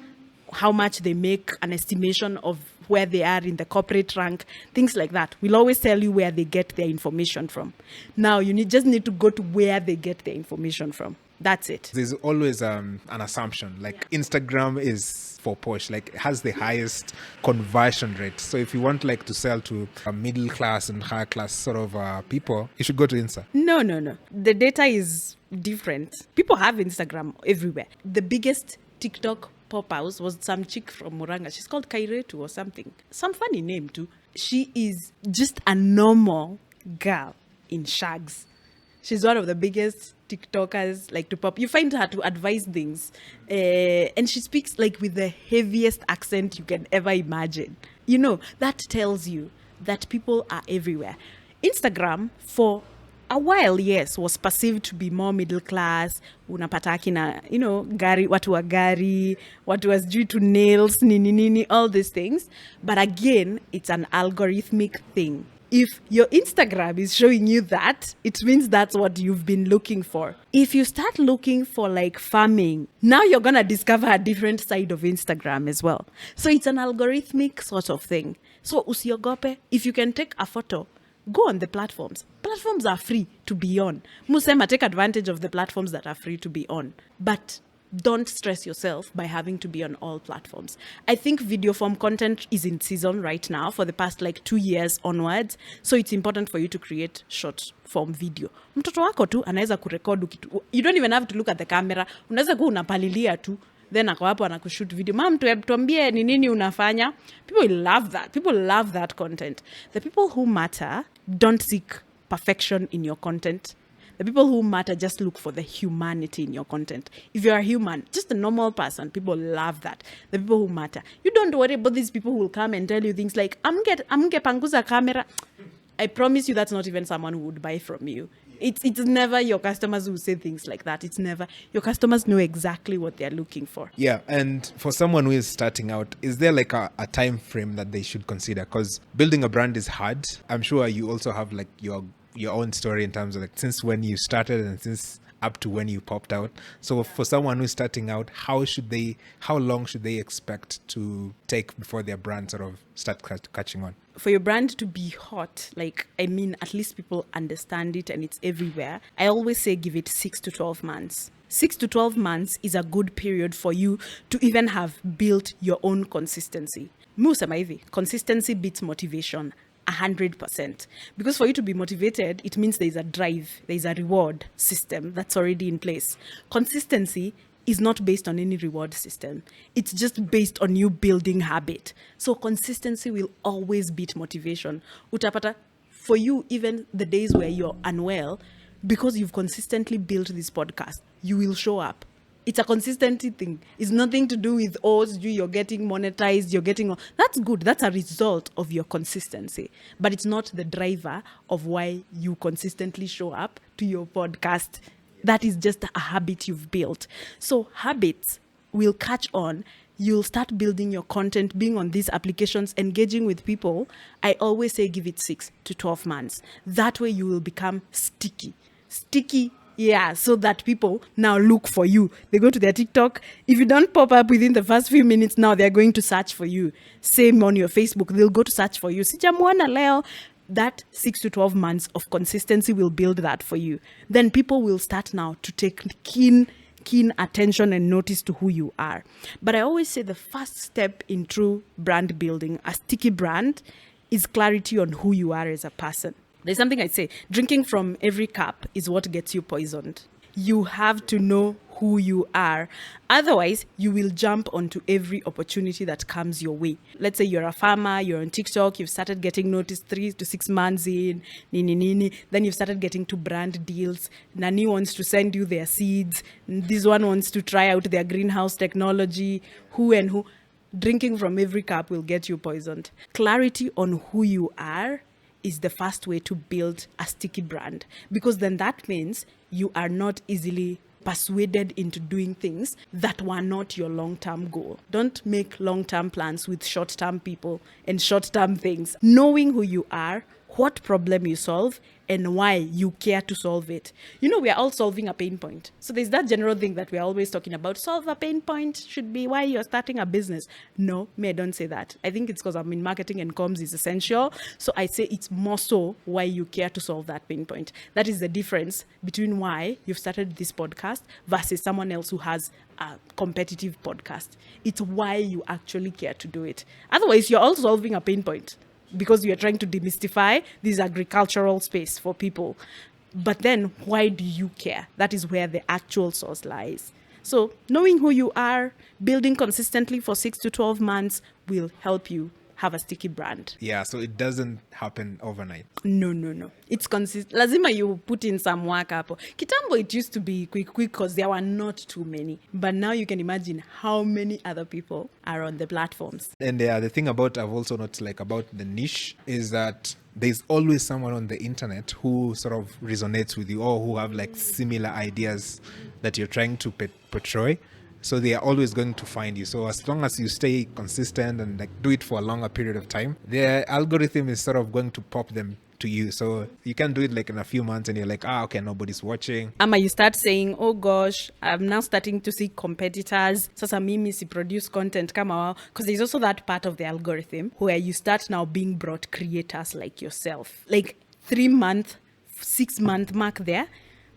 how much they make, an estimation of where they are in the corporate rank, things like that. We'll always tell you where they get their information from. Now, you just need to go to where they get their information from. That's it. There's always an assumption, like Instagram is for posh, like it has the highest conversion rate. So if you want like to sell to a middle class and higher class sort of people, you should go to Insta. No. The data is different. People have Instagram everywhere. The biggest TikTok pop-out was some chick from Muranga. She's called Kairetu or something. Some funny name too. She is just a normal girl in shags. She's one of the biggest TikTokers like to pop. You find her to advise things. And she speaks like with the heaviest accent you can ever imagine. That tells you that people are everywhere. Instagram, for a while, yes, was perceived to be more middle class. Unapata akina, gari, watu wa gari, watu was due to nails, nini, all these things. But again, it's an algorithmic thing. If your Instagram is showing you that, it means that's what you've been looking for. If you start looking for like farming, now you're going to discover a different side of Instagram as well. So it's an algorithmic sort of thing. So usiogope, if you can take a photo, go on the platforms. Platforms are free to be on. Musema, take advantage of the platforms that are free to be on. But don't stress yourself by having to be on all platforms. I think video form content is in season right now for the past like 2 years onwards. So it's important for you to create short form video. Mtoto wako tu anaweza kurecord kitu. You don't even have to look at the camera. Unaweza kuwa unapalilia tu. Then ako hapo anakushoot video. Mom, tuambie ni nini unafanya. People love that. People love that content. The people who matter don't seek perfection in your content. The people who matter just look for the humanity in your content. If you're a human, just a normal person, people love that. The people who matter. You don't worry about these people who will come and tell you things like, amge panguza camera. I promise you that's not even someone who would buy from you. It's never your customers who say things like that. It's never. Your customers know exactly what they're looking for. Yeah, and for someone who is starting out, is there like a time frame that they should consider? Because building a brand is hard. I'm sure you also have like your own story in terms of like since when you started and since up to when you popped out. So for someone who's starting out, how long should they expect to take before their brand sort of start catching on? For your brand to be hot, at least people understand it and it's everywhere. I always say give it 6 to 12 months. 6 to 12 months is a good period for you to even have built your own consistency. Musema hivi, consistency beats motivation 100%. Because for you to be motivated, it means there's a drive, there's a reward system that's already in place. Consistency is not based on any reward system. It's just based on you building habit. So consistency will always beat motivation. Utapata, for you, even the days where you're unwell, because you've consistently built this podcast, you will show up. It's a consistency thing. It's nothing to do with, you're getting monetized, that's good. That's a result of your consistency. But it's not the driver of why you consistently show up to your podcast. That is just a habit you've built. So habits will catch on. You'll start building your content, being on these applications, engaging with people. I always say give it 6 to 12 months. That way you will become sticky. Yeah, so that people now look for you. They go to their TikTok. If you don't pop up within the first few minutes, now they're going to search for you. Same on your Facebook. They'll go to search for you. Sijamuona leo. That 6 to 12 months of consistency will build that for you. Then people will start now to take keen attention and notice to who you are. But I always say the first step in true brand building, a sticky brand, is clarity on who you are as a person. There's something I say, drinking from every cup is what gets you poisoned. You have to know who you are. Otherwise, you will jump onto every opportunity that comes your way. Let's say you're a farmer, you're on TikTok, you've started getting noticed 3 to 6 months in, then you've started getting to brand deals. Nani wants to send you their seeds. This one wants to try out their greenhouse technology. Who. Drinking from every cup will get you poisoned. Clarity on who you are is the first way to build a sticky brand, because then that means you are not easily persuaded into doing things that were not your long-term goal. Don't make long-term plans with short-term people and short-term things. Knowing who you are, what problem you solve, and why you care to solve it. We are all solving a pain point. So there's that general thing that we're always talking about. Solve a pain point should be why you're starting a business. No, I don't say that. I think it's because I'm in marketing and comms is essential. So I say it's more so why you care to solve that pain point. That is the difference between why you've started this podcast versus someone else who has a competitive podcast. It's why you actually care to do it. Otherwise, you're all solving a pain point, because you're trying to demystify this agricultural space for people. But then why do you care? That is where the actual source lies. So knowing who you are, building consistently for 6 to 12 months will help you have a sticky brand. Yeah, so it doesn't happen overnight. No. It's consistent. Lazima you put in some work hapo. Kitambo it used to be quick because there were not too many. But now you can imagine how many other people are on the platforms. And the thing about I've also noticed about the niche is that there's always someone on the internet who sort of resonates with you, or who have similar ideas that you're trying to portray. So they are always going to find you. So as long as you stay consistent and do it for a longer period of time, the algorithm is sort of going to pop them to you. So you can do it in a few months and you're like, okay, nobody's watching. Ama you start saying, oh gosh, I'm now starting to see competitors. Sasa mimi si produce content kama wao. Because there's also that part of the algorithm where you start now being brought creators like yourself. 3-month, 6-month mark there,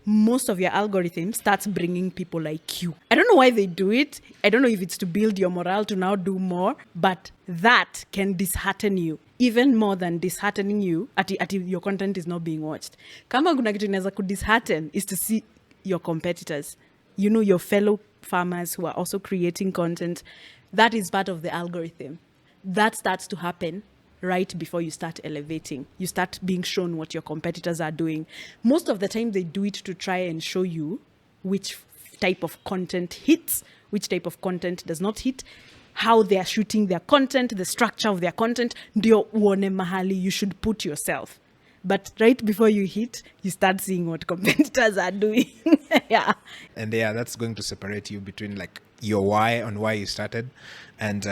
most of your algorithm starts bringing people like you. I don't know why they do it. I don't know if it's to build your morale to now do more, but that can dishearten you even more than disheartening you at your content is not being watched. Kama kuna kitu inaweza kudishearten is to see your competitors, your fellow farmers who are also creating content. That is part of the algorithm. That starts to happen right before you start elevating. You start being shown what your competitors are doing. Most of the time they do it to try and show you which type of content hits, which type of content does not hit, how they are shooting their content, the structure of their content, ndio uone mahali you should put yourself. But right before you hit, you start seeing what competitors are doing. Yeah. And that's going to separate you between your why on why you started and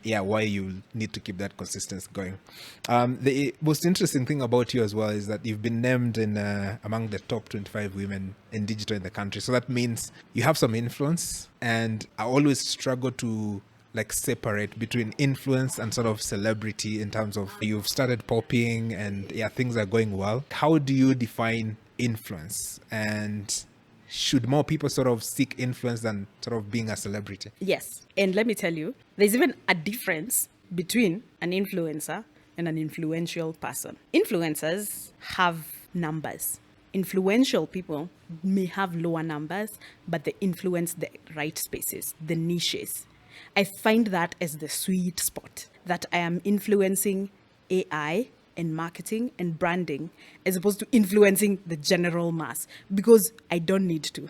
why you need to keep that consistency going. The most interesting thing about you as well is that you've been named in among the top 25 women in digital in the country. So that means you have some influence, and I always struggle to separate between influence and sort of celebrity in terms of you've started popping and things are going well. How do you define influence, and should more people sort of seek influence than sort of being a celebrity? Yes. And let me tell you, there's even a difference between an influencer and an influential person. Influencers have numbers. influential people may have lower numbers, but they influence the right spaces, the niches. I find that as the sweet spot, that I am influencing AI and marketing and branding as opposed to influencing the general mass, because I don't need to.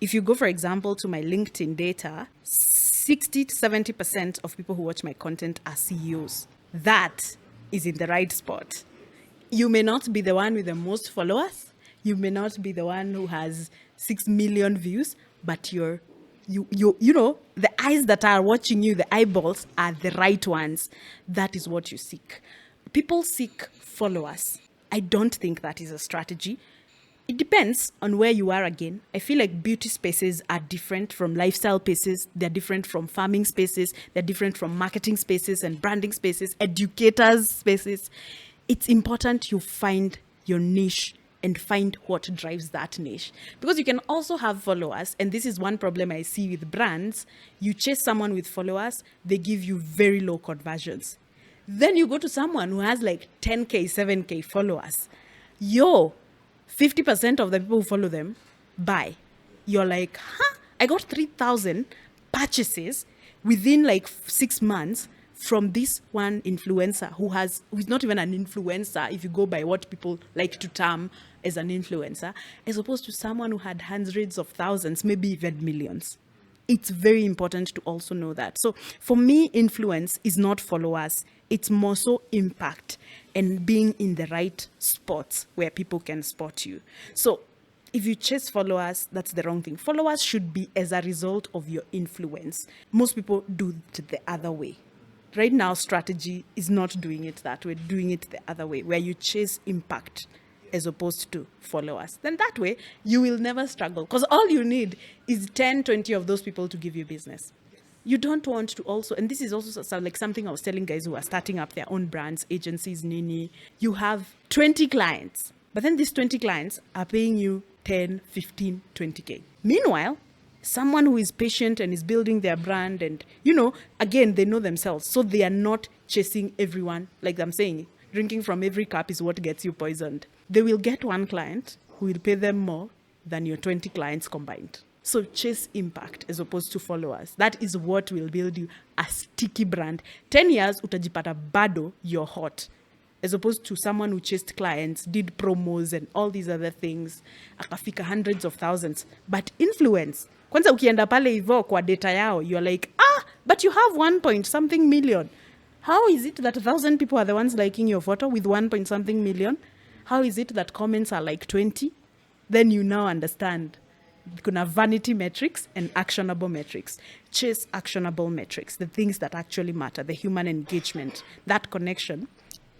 If you go, for example, to my LinkedIn data, 60 to 70% of people who watch my content are CEOs. That is in the right spot. You may not be the one with the most followers. You may not be the one who has 6 million views, but you know, the eyes that are watching you, the eyeballs are the right ones. That is what you seek. People seek followers. I don't think that is a strategy. It depends on where you are again. I feel like beauty spaces are different from lifestyle spaces. They're different from farming spaces. They're different from marketing spaces and branding spaces, educators spaces. It's important you find your niche and find what drives that niche. Because you can also have followers, and this is one problem I see with brands. You chase someone with followers, they give you very low conversions. Then you go to someone who has like 10K, 7K followers. 50% of the people who follow them buy. You're like, I got 3,000 purchases within like 6 months from this one influencer who's not even an influencer, if you go by what people like to term as an influencer, as opposed to someone who had hundreds of thousands, maybe even millions. It's very important to also know that. So for me, influence is not followers. It's more so impact and being in the right spots where people can spot you. So if you chase followers, that's the wrong thing. Followers should be as a result of your influence. Most people do it the other way. Right now, strategy is not doing it that way, doing it the other way, where you chase impact as opposed to followers. Then that way, you will never struggle, because all you need is 10, 20 of those people to give you business. You don't want to also, and this is also like something I was telling guys who are starting up their own brands, agencies, Nini. You have 20 clients, but then these 20 clients are paying you 10, 15, 20K. Meanwhile, someone who is patient and is building their brand and, again, they know themselves. So they are not chasing everyone. Like I'm saying, drinking from every cup is what gets you poisoned. They will get one client who will pay them more than your 20 clients combined. So chase impact as opposed to followers. That is what will build you a sticky brand. 10 years, utajipata bado, you're hot. As opposed to someone who chased clients, did promos and all these other things, akafika hundreds of thousands. But influence, kwanza ukienda pale hivyo kwa data yao, you're like, but you have 1 point something million. How is it that 1,000 people are the ones liking your photo with 1 point something million? How is it that comments are like 20? Then you now understand. Kuna vanity metrics and actionable metrics. Chase actionable metrics, the things that actually matter, the human engagement, that connection,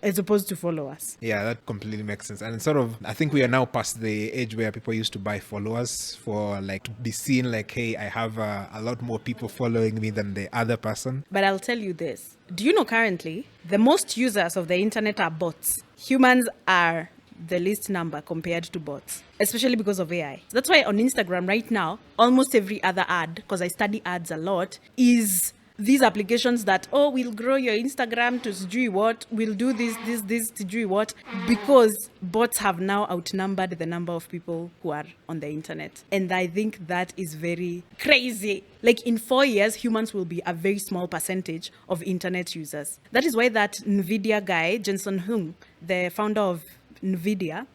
as opposed to followers. Yeah, that completely makes sense. And sort of, I think we are now past the age where people used to buy followers for like to be seen like, hey, I have a lot more people following me than the other person. But I'll tell you this. Do you know currently, the most users of the internet are bots? Humans are the least number compared to bots, especially because of AI. That's why on Instagram right now, almost every other ad, because I study ads a lot, is these applications that, we'll grow your Instagram to sijui what, we'll do this sijui what, because bots have now outnumbered the number of people who are on the internet. And I think that is very crazy. Like in 4 years, humans will be a very small percentage of internet users. That is why that NVIDIA guy, Jensen Huang, the founder of NVIDIA,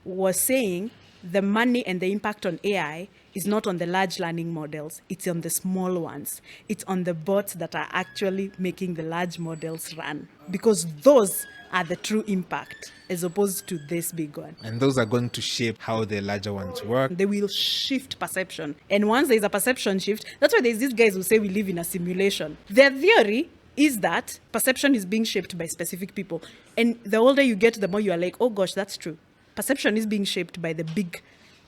was saying the money and the impact on AI is not on the large learning models, it's on the small ones. It's on the bots that are actually making the large models run, because those are the true impact as opposed to this big one. And those are going to shape how the larger ones work. They will shift perception. And once there's a perception shift, that's why there's these guys who say we live in a simulation. Their theory is that perception is being shaped by specific people. And the older you get, the more you are like, oh gosh, that's true. Perception is being shaped by the big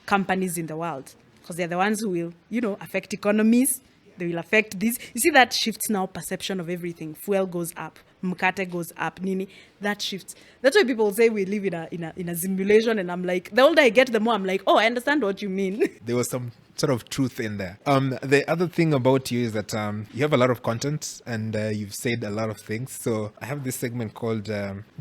companies in the world, because they're the ones who will, affect economies. They will affect this. You see, that shifts now perception of everything. Fuel goes up, mkate goes up, nini, that shifts. That's why people say we live in a simulation, and I'm like, the older I get, the more I'm like, oh, I understand what you mean. There was some sort of truth in there. The other thing about you is that you have a lot of content, and you've said a lot of things. So I have this segment called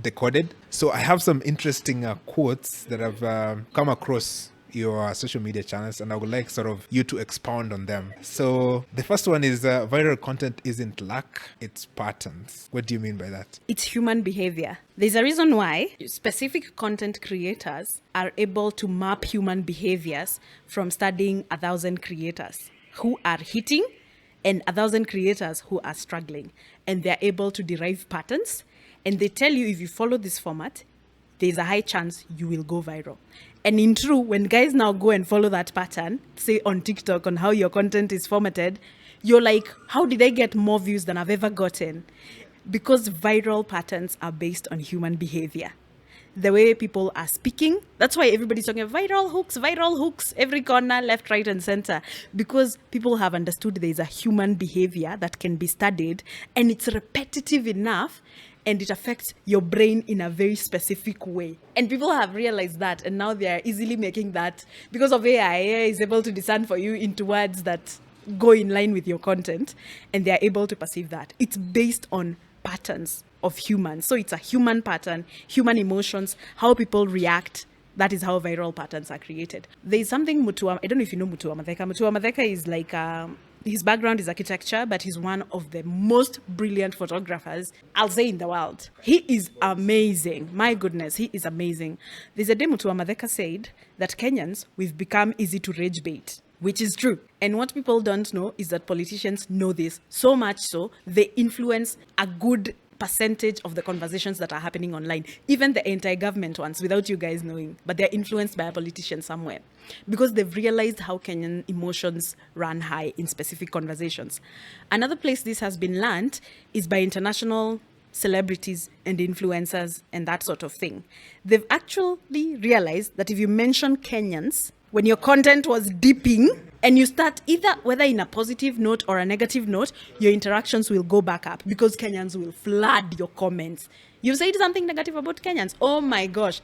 Decoded. So I have some interesting quotes that I've come across your social media channels, and I would like sort of you to expound on them. So the first one is viral content isn't luck, it's patterns. What do you mean by that? It's human behavior. There's a reason why specific content creators are able to map human behaviors from studying 1,000 creators who are hitting and 1,000 creators who are struggling, and they're able to derive patterns, and they tell you if you follow this format, there's a high chance you will go viral. And in true, when guys now go and follow that pattern, say on TikTok, on how your content is formatted, you're like, how did I get more views than I've ever gotten? Because viral patterns are based on human behavior. The way people are speaking, that's why everybody's talking about viral hooks, every corner, left, right, and center. Because people have understood there's a human behavior that can be studied, and it's repetitive enough, and it affects your brain in a very specific way. And people have realized that, and now they are easily making that, because of AI is able to discern for you into words that go in line with your content, and they are able to perceive that. It's based on patterns of humans. So it's a human pattern, human emotions, how people react. That is how viral patterns are created. There's something Mutua, I don't know if you know Mutua Madheka. Mutua Madheka is like, his background is architecture, but he's one of the most brilliant photographers, I'll say, in the world. He is amazing. My goodness, he is amazing. There's a day Mutua Madheka said that Kenyans, we've become easy to rage bait, which is true. And what people don't know is that politicians know this so much so they influence a good percentage of the conversations that are happening online, even the anti-government ones, without you guys knowing, but they're influenced by a politician somewhere because they've realized how Kenyan emotions run high in specific conversations. Another place this has been learned is by international celebrities and influencers and that sort of thing. They've actually realized that if you mention Kenyans when your content was dipping, and you start either, whether in a positive note or a negative note, your interactions will go back up because Kenyans will flood your comments. You said something negative about Kenyans, oh my gosh,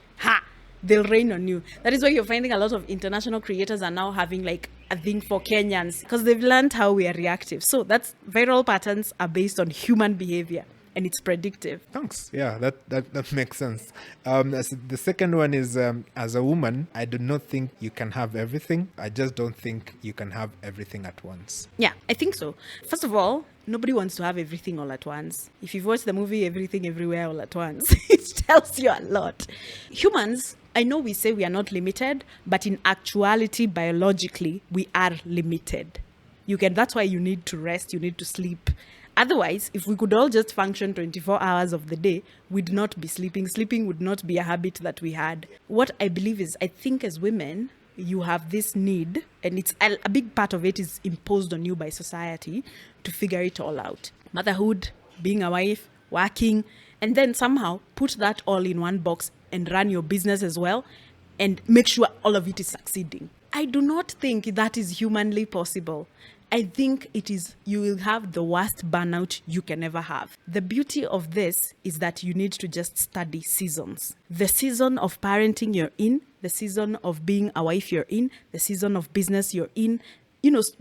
they'll rain on you. That is why you're finding a lot of international creators are now having like a thing for Kenyans because they've learned how we are reactive. So that's viral patterns are based on human behavior. And it's predictive. Thanks. Yeah, that makes sense. The second one is, as a woman, I do not think you can have everything. I just don't think you can have everything at once. Yeah, I think so. First of all, nobody wants to have everything all at once. If you've watched the movie Everything Everywhere All at Once, it tells you a lot. Humans, I know we say we are not limited, but in actuality, biologically, we are limited. That's why you need to rest, you need to sleep. Otherwise, if we could all just function 24 hours of the day, we'd not be sleeping. Sleeping would not be a habit that we had. What I believe is, I think as women, you have this need, and it's a big part of it is imposed on you by society to figure it all out. Motherhood, being a wife, working, and then somehow put that all in one box and run your business as well and make sure all of it is succeeding. I do not think that is humanly possible. I think you will have the worst burnout you can ever have. The beauty of this is that you need to just study seasons. The season of parenting you're in, the season of being a wife you're in, the season of business you're in,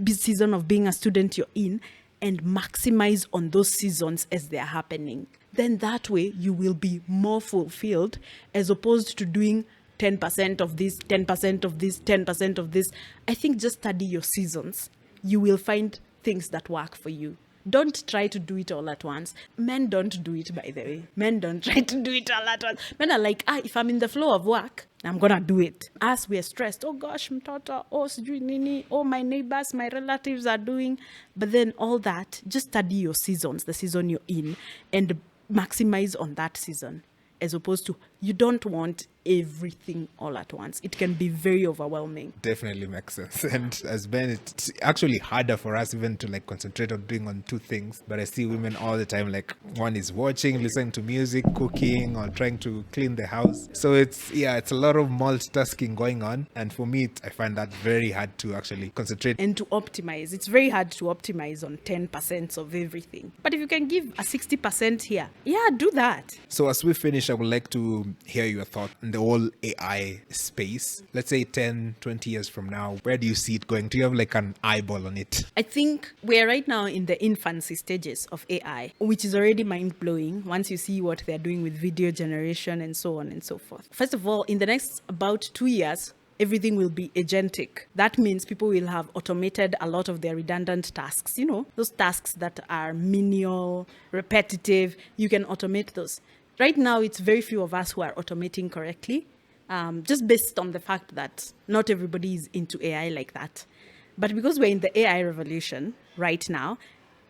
season of being a student you're in, and maximize on those seasons as they're happening. Then that way you will be more fulfilled as opposed to doing 10% of this, 10% of this, 10% of this. I think just study your seasons. You will find things that work for you. Don't try to do it all at once. Men don't do it, by the way. Men don't try to do it all at once. Men are like, if I'm in the flow of work, I'm going to do it. As we are stressed, oh gosh, mtoto, oh sijui nini, oh my neighbors, my relatives are doing. But then all that, just study your seasons, the season you're in, and maximize on that season, as opposed to You don't want everything all at once. It can be very overwhelming. Definitely makes sense. And as men, it's actually harder for us even to like concentrate on doing on two things. But I see women all the time, like one is watching, listening to music, cooking, or trying to clean the house. So it's a lot of multitasking going on. And for me, I find that very hard to actually concentrate. And to optimize. It's very hard to optimize on 10% of everything. But if you can give a 60% here, do that. So as we finish, I would like to hear your thought on the whole AI space. Let's say 10, 20 years from now, where do you see it going? Do you have like an eyeball on it? I think we're right now in the infancy stages of AI, which is already mind-blowing once you see what they're doing with video generation and so on and so forth. First of all, in the next about 2 years, everything will be agentic. That means people will have automated a lot of their redundant tasks. Those tasks that are menial, repetitive, you can automate those. Right now, it's very few of us who are automating correctly, just based on the fact that not everybody is into AI like that. But because we're in the AI revolution right now,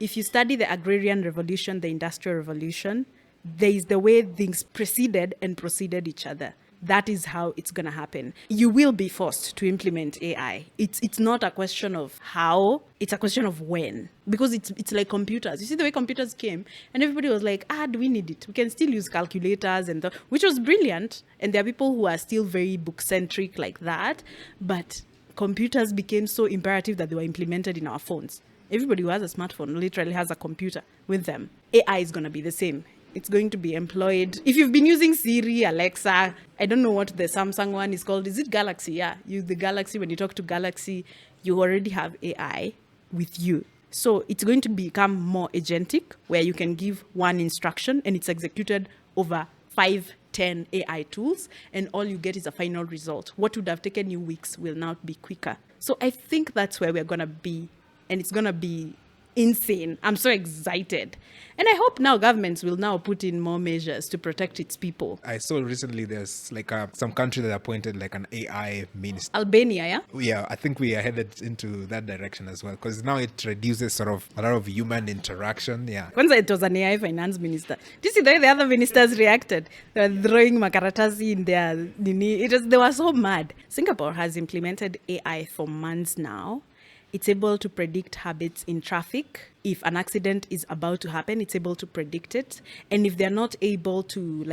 if you study the agrarian revolution, the industrial revolution, there is the way things preceded and proceeded each other. That is how it's going to happen. You will be forced to implement AI. It's not a question of how, it's a question of when. Because it's like computers. You see the way computers came and everybody was like, do we need it? We can still use calculators which was brilliant. And there are people who are still very book-centric like that. But computers became so imperative that they were implemented in our phones. Everybody who has a smartphone literally has a computer with them. AI is going to be the same. It's going to be employed. If you've been using Siri, Alexa, I don't know what the Samsung one is called. Is it Galaxy? Yeah, use the Galaxy. When you talk to Galaxy, you already have AI with you. So it's going to become more agentic, where you can give one instruction and it's executed over 5, 10 AI tools, and all you get is a final result. What would have taken you weeks will now be quicker. So I think that's where we're going to be, and it's going to be insane. I'm so excited. And I hope now governments will now put in more measures to protect its people. I saw recently there's like some country that appointed like an AI minister. Albania, yeah? Yeah, I think we are headed into that direction as well, because now it reduces sort of a lot of human interaction. Yeah. Once it was an AI finance minister. Do you see the way the other ministers reacted? They were throwing makaratasi in their... They were so mad. Singapore has implemented AI for months now. It's able to predict habits in traffic. If an accident is about to happen, it's able to predict it. And if they're not able to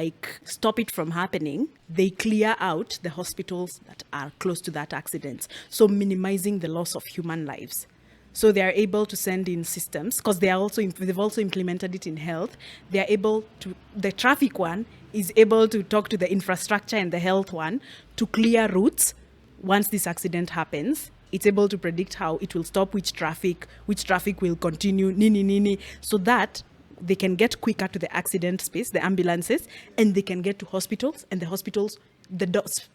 stop it from happening, they clear out the hospitals that are close to that accident. So minimizing the loss of human lives. So they are able to send in systems, because they've also implemented it in health. They are able to, the traffic one is able to talk to the infrastructure and the health one to clear routes once this accident happens. It's able to predict how it will stop which traffic will continue, so that they can get quicker to the accident space, the ambulances, and they can get to hospitals, and the hospitals,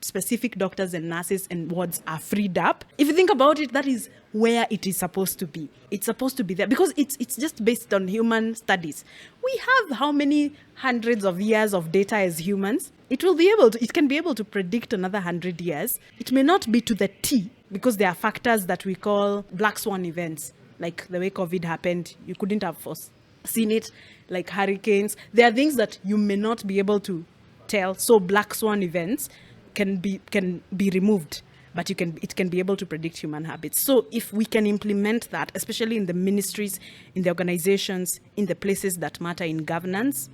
specific doctors and nurses and wards are freed up. If you think about it, that is where it is supposed to be. It's supposed to be there because it's just based on human studies. We have how many hundreds of years of data as humans? It can be able to predict another 100 years. It may not be to the T, because there are factors that we call black swan events, like the way COVID happened. You couldn't have seen it, like hurricanes. There are things that you may not be able to tell. So black swan events can be removed, but it can be able to predict human habits. So if we can implement that, especially in the ministries, in the organizations, in the places that matter in governance.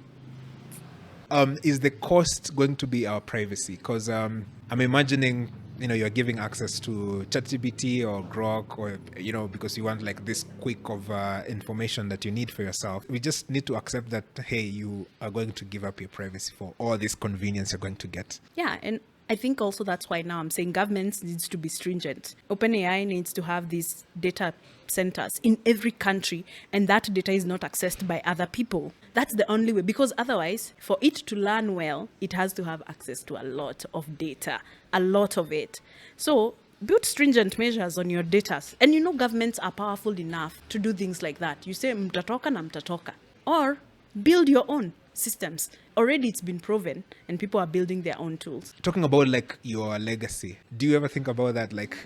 Is the cost going to be our privacy? Because I'm imagining, you're giving access to ChatGPT or Grok, or, because you want like this quick of information that you need for yourself. We just need to accept that, hey, you are going to give up your privacy for all this convenience you're going to get. Yeah, and I think also that's why now I'm saying governments needs to be stringent. OpenAI needs to have these data centers in every country, and that data is not accessed by other people. That's the only way, because otherwise, for it to learn well, it has to have access to a lot of data, a lot of it. So build stringent measures on your data. And governments are powerful enough to do things like that. You say, mtatoka na mtatoka. Or build your own systems. Already it's been proven, and people are building their own tools. Talking about like your legacy, do you ever think about that? Like,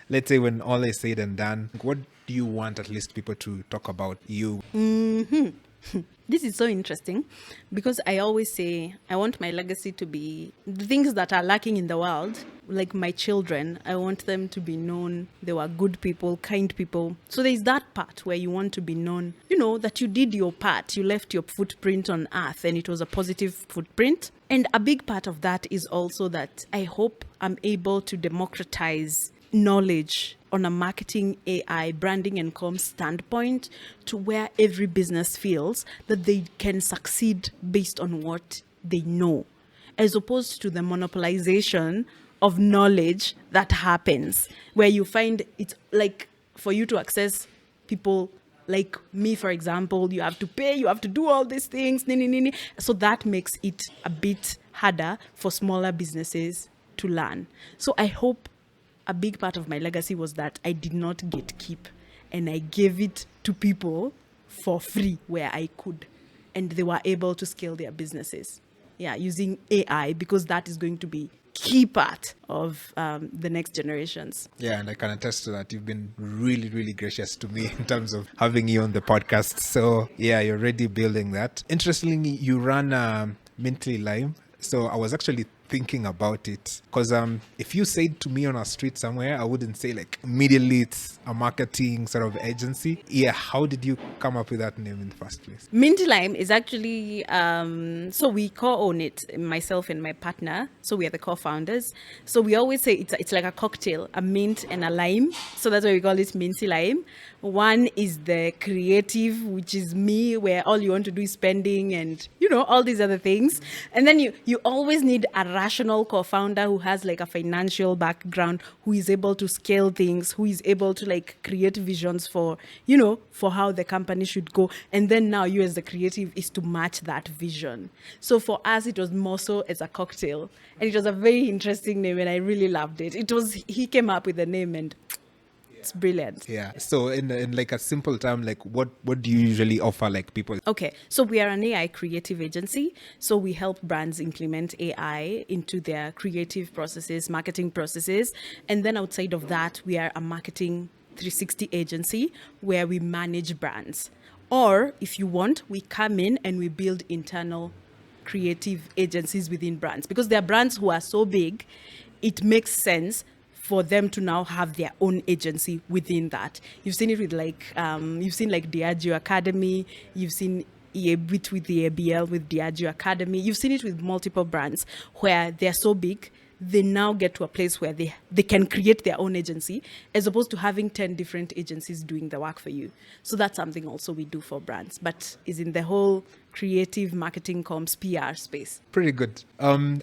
let's say when all is said and done, what do you want at least people to talk about you? This is so interesting because I always say I want my legacy to be the things that are lacking in the world, like my children. I want them to be known. They were good people, kind people. So there's that part where you want to be known, that you did your part. You left your footprint on earth and it was a positive footprint. And a big part of that is also that I hope I'm able to democratize knowledge on a marketing, AI, branding and comms standpoint to where every business feels that they can succeed based on what they know, as opposed to the monopolization of knowledge that happens, where you find it's like for you to access people like me, for example, you have to pay, you have to do all these things. So that makes it a bit harder for smaller businesses to learn. So I hope a big part of my legacy was that I did not gatekeep and I gave it to people for free where I could. And they were able to scale their businesses. Yeah, using AI, because that is going to be key part of the next generations. Yeah, and I can attest to that. You've been really, really gracious to me in terms of having you on the podcast. So yeah, you're already building that. Interestingly, you run Minty Lime. So I was actually thinking about it because if you said to me on a street somewhere, I wouldn't say like immediately it's a marketing sort of agency. Yeah, how did you come up with that name in the first place? Minty Lime is actually so we co-own it, myself and my partner. So we are the co-founders. So we always say it's like a cocktail, a mint and a lime. So that's why we call it Minty Lime. One is the creative, which is me, where all you want to do is spending and all these other things. And then you always need a rational co-founder who has like a financial background, who is able to scale things, who is able to like create visions for how the company should go. And then now you as the creative is to match that vision. So for us, it was more so as a cocktail, and it was a very interesting name and I really loved it. He came up with the name and it's brilliant. Yeah. So in like a simple term, like what do you usually offer like people? Okay. So we are an AI creative agency. So we help brands implement AI into their creative processes, marketing processes. And then outside of that, we are a marketing 360 agency where we manage brands. Or if you want, we come in and we build internal creative agencies within brands, because there are brands who are so big, it makes sense for them to now have their own agency within that. You've seen it with you've seen like Diageo Academy, you've seen EABIT with the ABL with Diageo Academy, you've seen it with multiple brands where they're so big, they now get to a place where they can create their own agency as opposed to having 10 different agencies doing the work for you. So that's something also we do for brands, but is in the whole creative marketing comms PR space. Pretty good.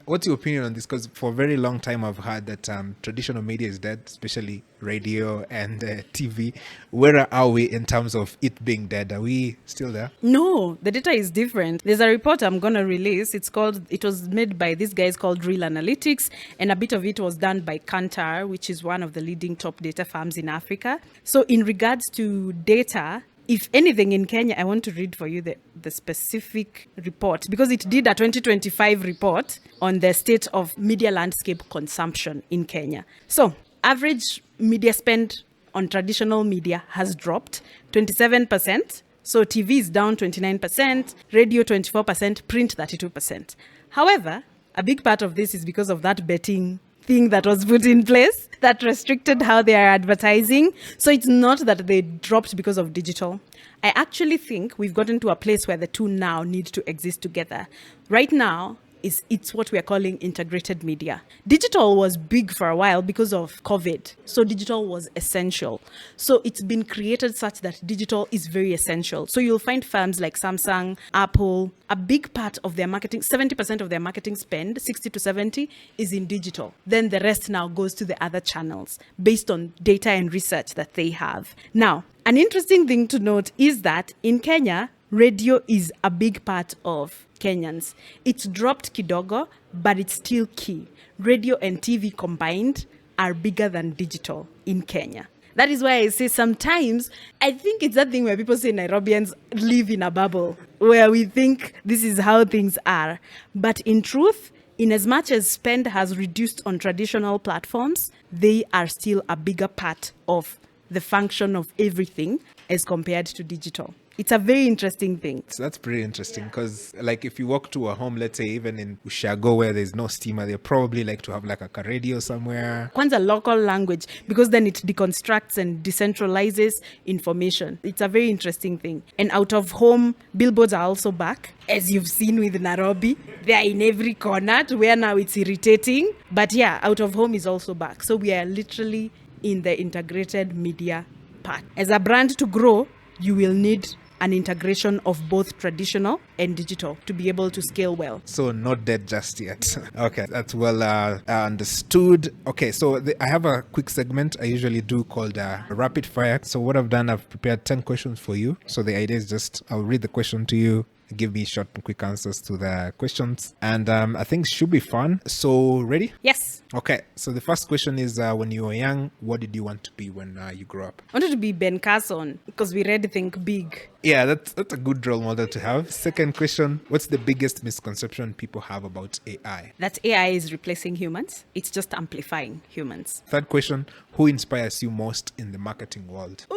What's your opinion on this? Because for a very long time I've heard that traditional media is dead, especially radio and TV. Where are we in terms of it being dead? Are we still there? No, the data is different. There's a report I'm going to release. It was made by these guys called Real Analytics, and a bit of it was done by Kantar, which is one of the leading top data firms in Africa. So in regards to data, if anything in Kenya, I want to read for you the specific report, because it did a 2025 report on the state of media landscape consumption in Kenya. So average media spend on traditional media has dropped 27%. So TV is down 29%, radio 24%, print 32%. However, a big part of this is because of that betting thing that was put in place that restricted how they are advertising. So it's not that they dropped because of digital. I actually think we've gotten to a place where the two now need to exist together. Right now, it's what we are calling integrated media. Digital was big for a while because of COVID. So digital was essential. So it's been created such that digital is very essential. So you'll find firms like Samsung, Apple, a big part of their marketing, 70% of their marketing spend, 60 to 70, is in digital. Then the rest now goes to the other channels based on data and research that they have. Now, an interesting thing to note is that in Kenya, radio is a big part of Kenyans. It's dropped kidogo, but it's still key. Radio and TV combined are bigger than digital in Kenya. That is why I say sometimes, I think it's that thing where people say Nairobians live in a bubble, where we think this is how things are. But in truth, in as much as spend has reduced on traditional platforms, they are still a bigger part of the function of everything as compared to digital. It's a very interesting thing. So that's pretty interesting because, like, if you walk to a home, let's say even in Ushago where there's no steamer, they probably like to have like a radio somewhere. Kwanza local language, because then it deconstructs and decentralizes information. It's a very interesting thing. And out of home, billboards are also back. As you've seen with Nairobi, they are in every corner to where now it's irritating. But yeah, out of home is also back. So we are literally in the integrated media part. As a brand to grow, you will need an integration of both traditional and digital to be able to scale well. So not dead just yet. Okay, that's well understood. Okay, so I have a quick segment I usually do called rapid fire. So what I've done, I've prepared 10 questions for you. So the idea is just I'll read the question to you. Give me short and quick answers to the questions. And I think it should be fun. So ready? Yes. Okay, so the first question is when you were young, what did you want to be when you grew up? I wanted to be Ben Carson because we read Think Big. Yeah, that's a good role model to have. Second question, what's the biggest misconception people have about AI? That AI is replacing humans. It's just amplifying humans. Third question, who inspires you most in the marketing world?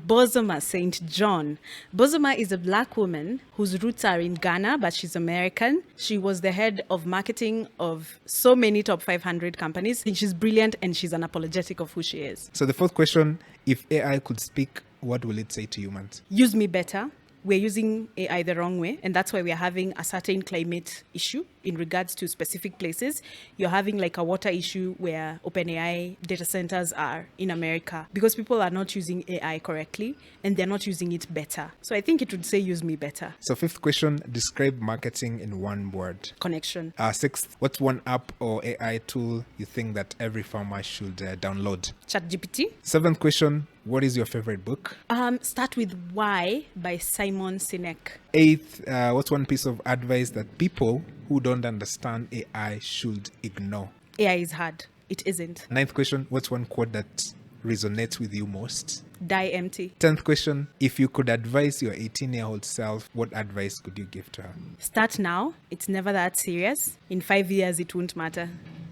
Bozoma St. John. Bozoma is a black woman whose roots are in Ghana, but she's American. She was the head of marketing of so many top 500 companies. She's brilliant and she's unapologetic of who she is. So the fourth question, if AI could speak, what will it say to humans? Use me better. We're using AI the wrong way, and that's why we're having a certain climate issue in regards to specific places. You're having like a water issue where OpenAI data centers are in America because people are not using AI correctly and they're not using it better. So I think it would say use me better. So fifth question, describe marketing in one word. Connection. Sixth, what's one app or AI tool you think that every farmer should download? ChatGPT. Seventh question, what is your favorite book? Start with Why by Simon Sinek. Eighth, what's one piece of advice that people who don't understand AI should ignore? AI is hard. It isn't. Ninth question, what's one quote that resonates with you most? Die empty. 10th question, if you could advise your 18-year-old self, what advice could you give to her? Start now. It's never that serious. In 5 years, it won't matter.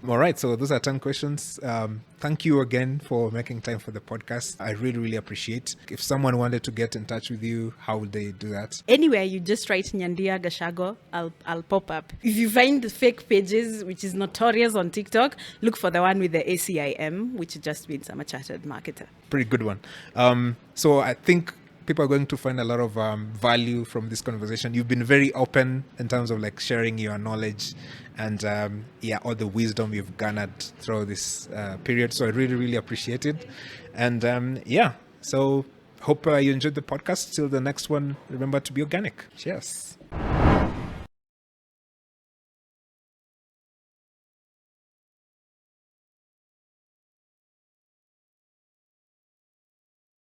All right, so those are 10 questions. Thank you again for making time for the podcast. I really, really appreciate. If someone wanted to get in touch with you, how would they do that? Anywhere, you just write Nyandia Gachago, I'll pop up. If you find the fake pages, which is notorious on TikTok, look for the one with the ACIM, which just means I'm a chartered marketer. Pretty good one. So I think people are going to find a lot of value from this conversation. You've been very open in terms of like sharing your knowledge and all the wisdom you've garnered through this period. So I really, really appreciate it. And so hope you enjoyed the podcast. Till the next one, remember to be organic. Cheers.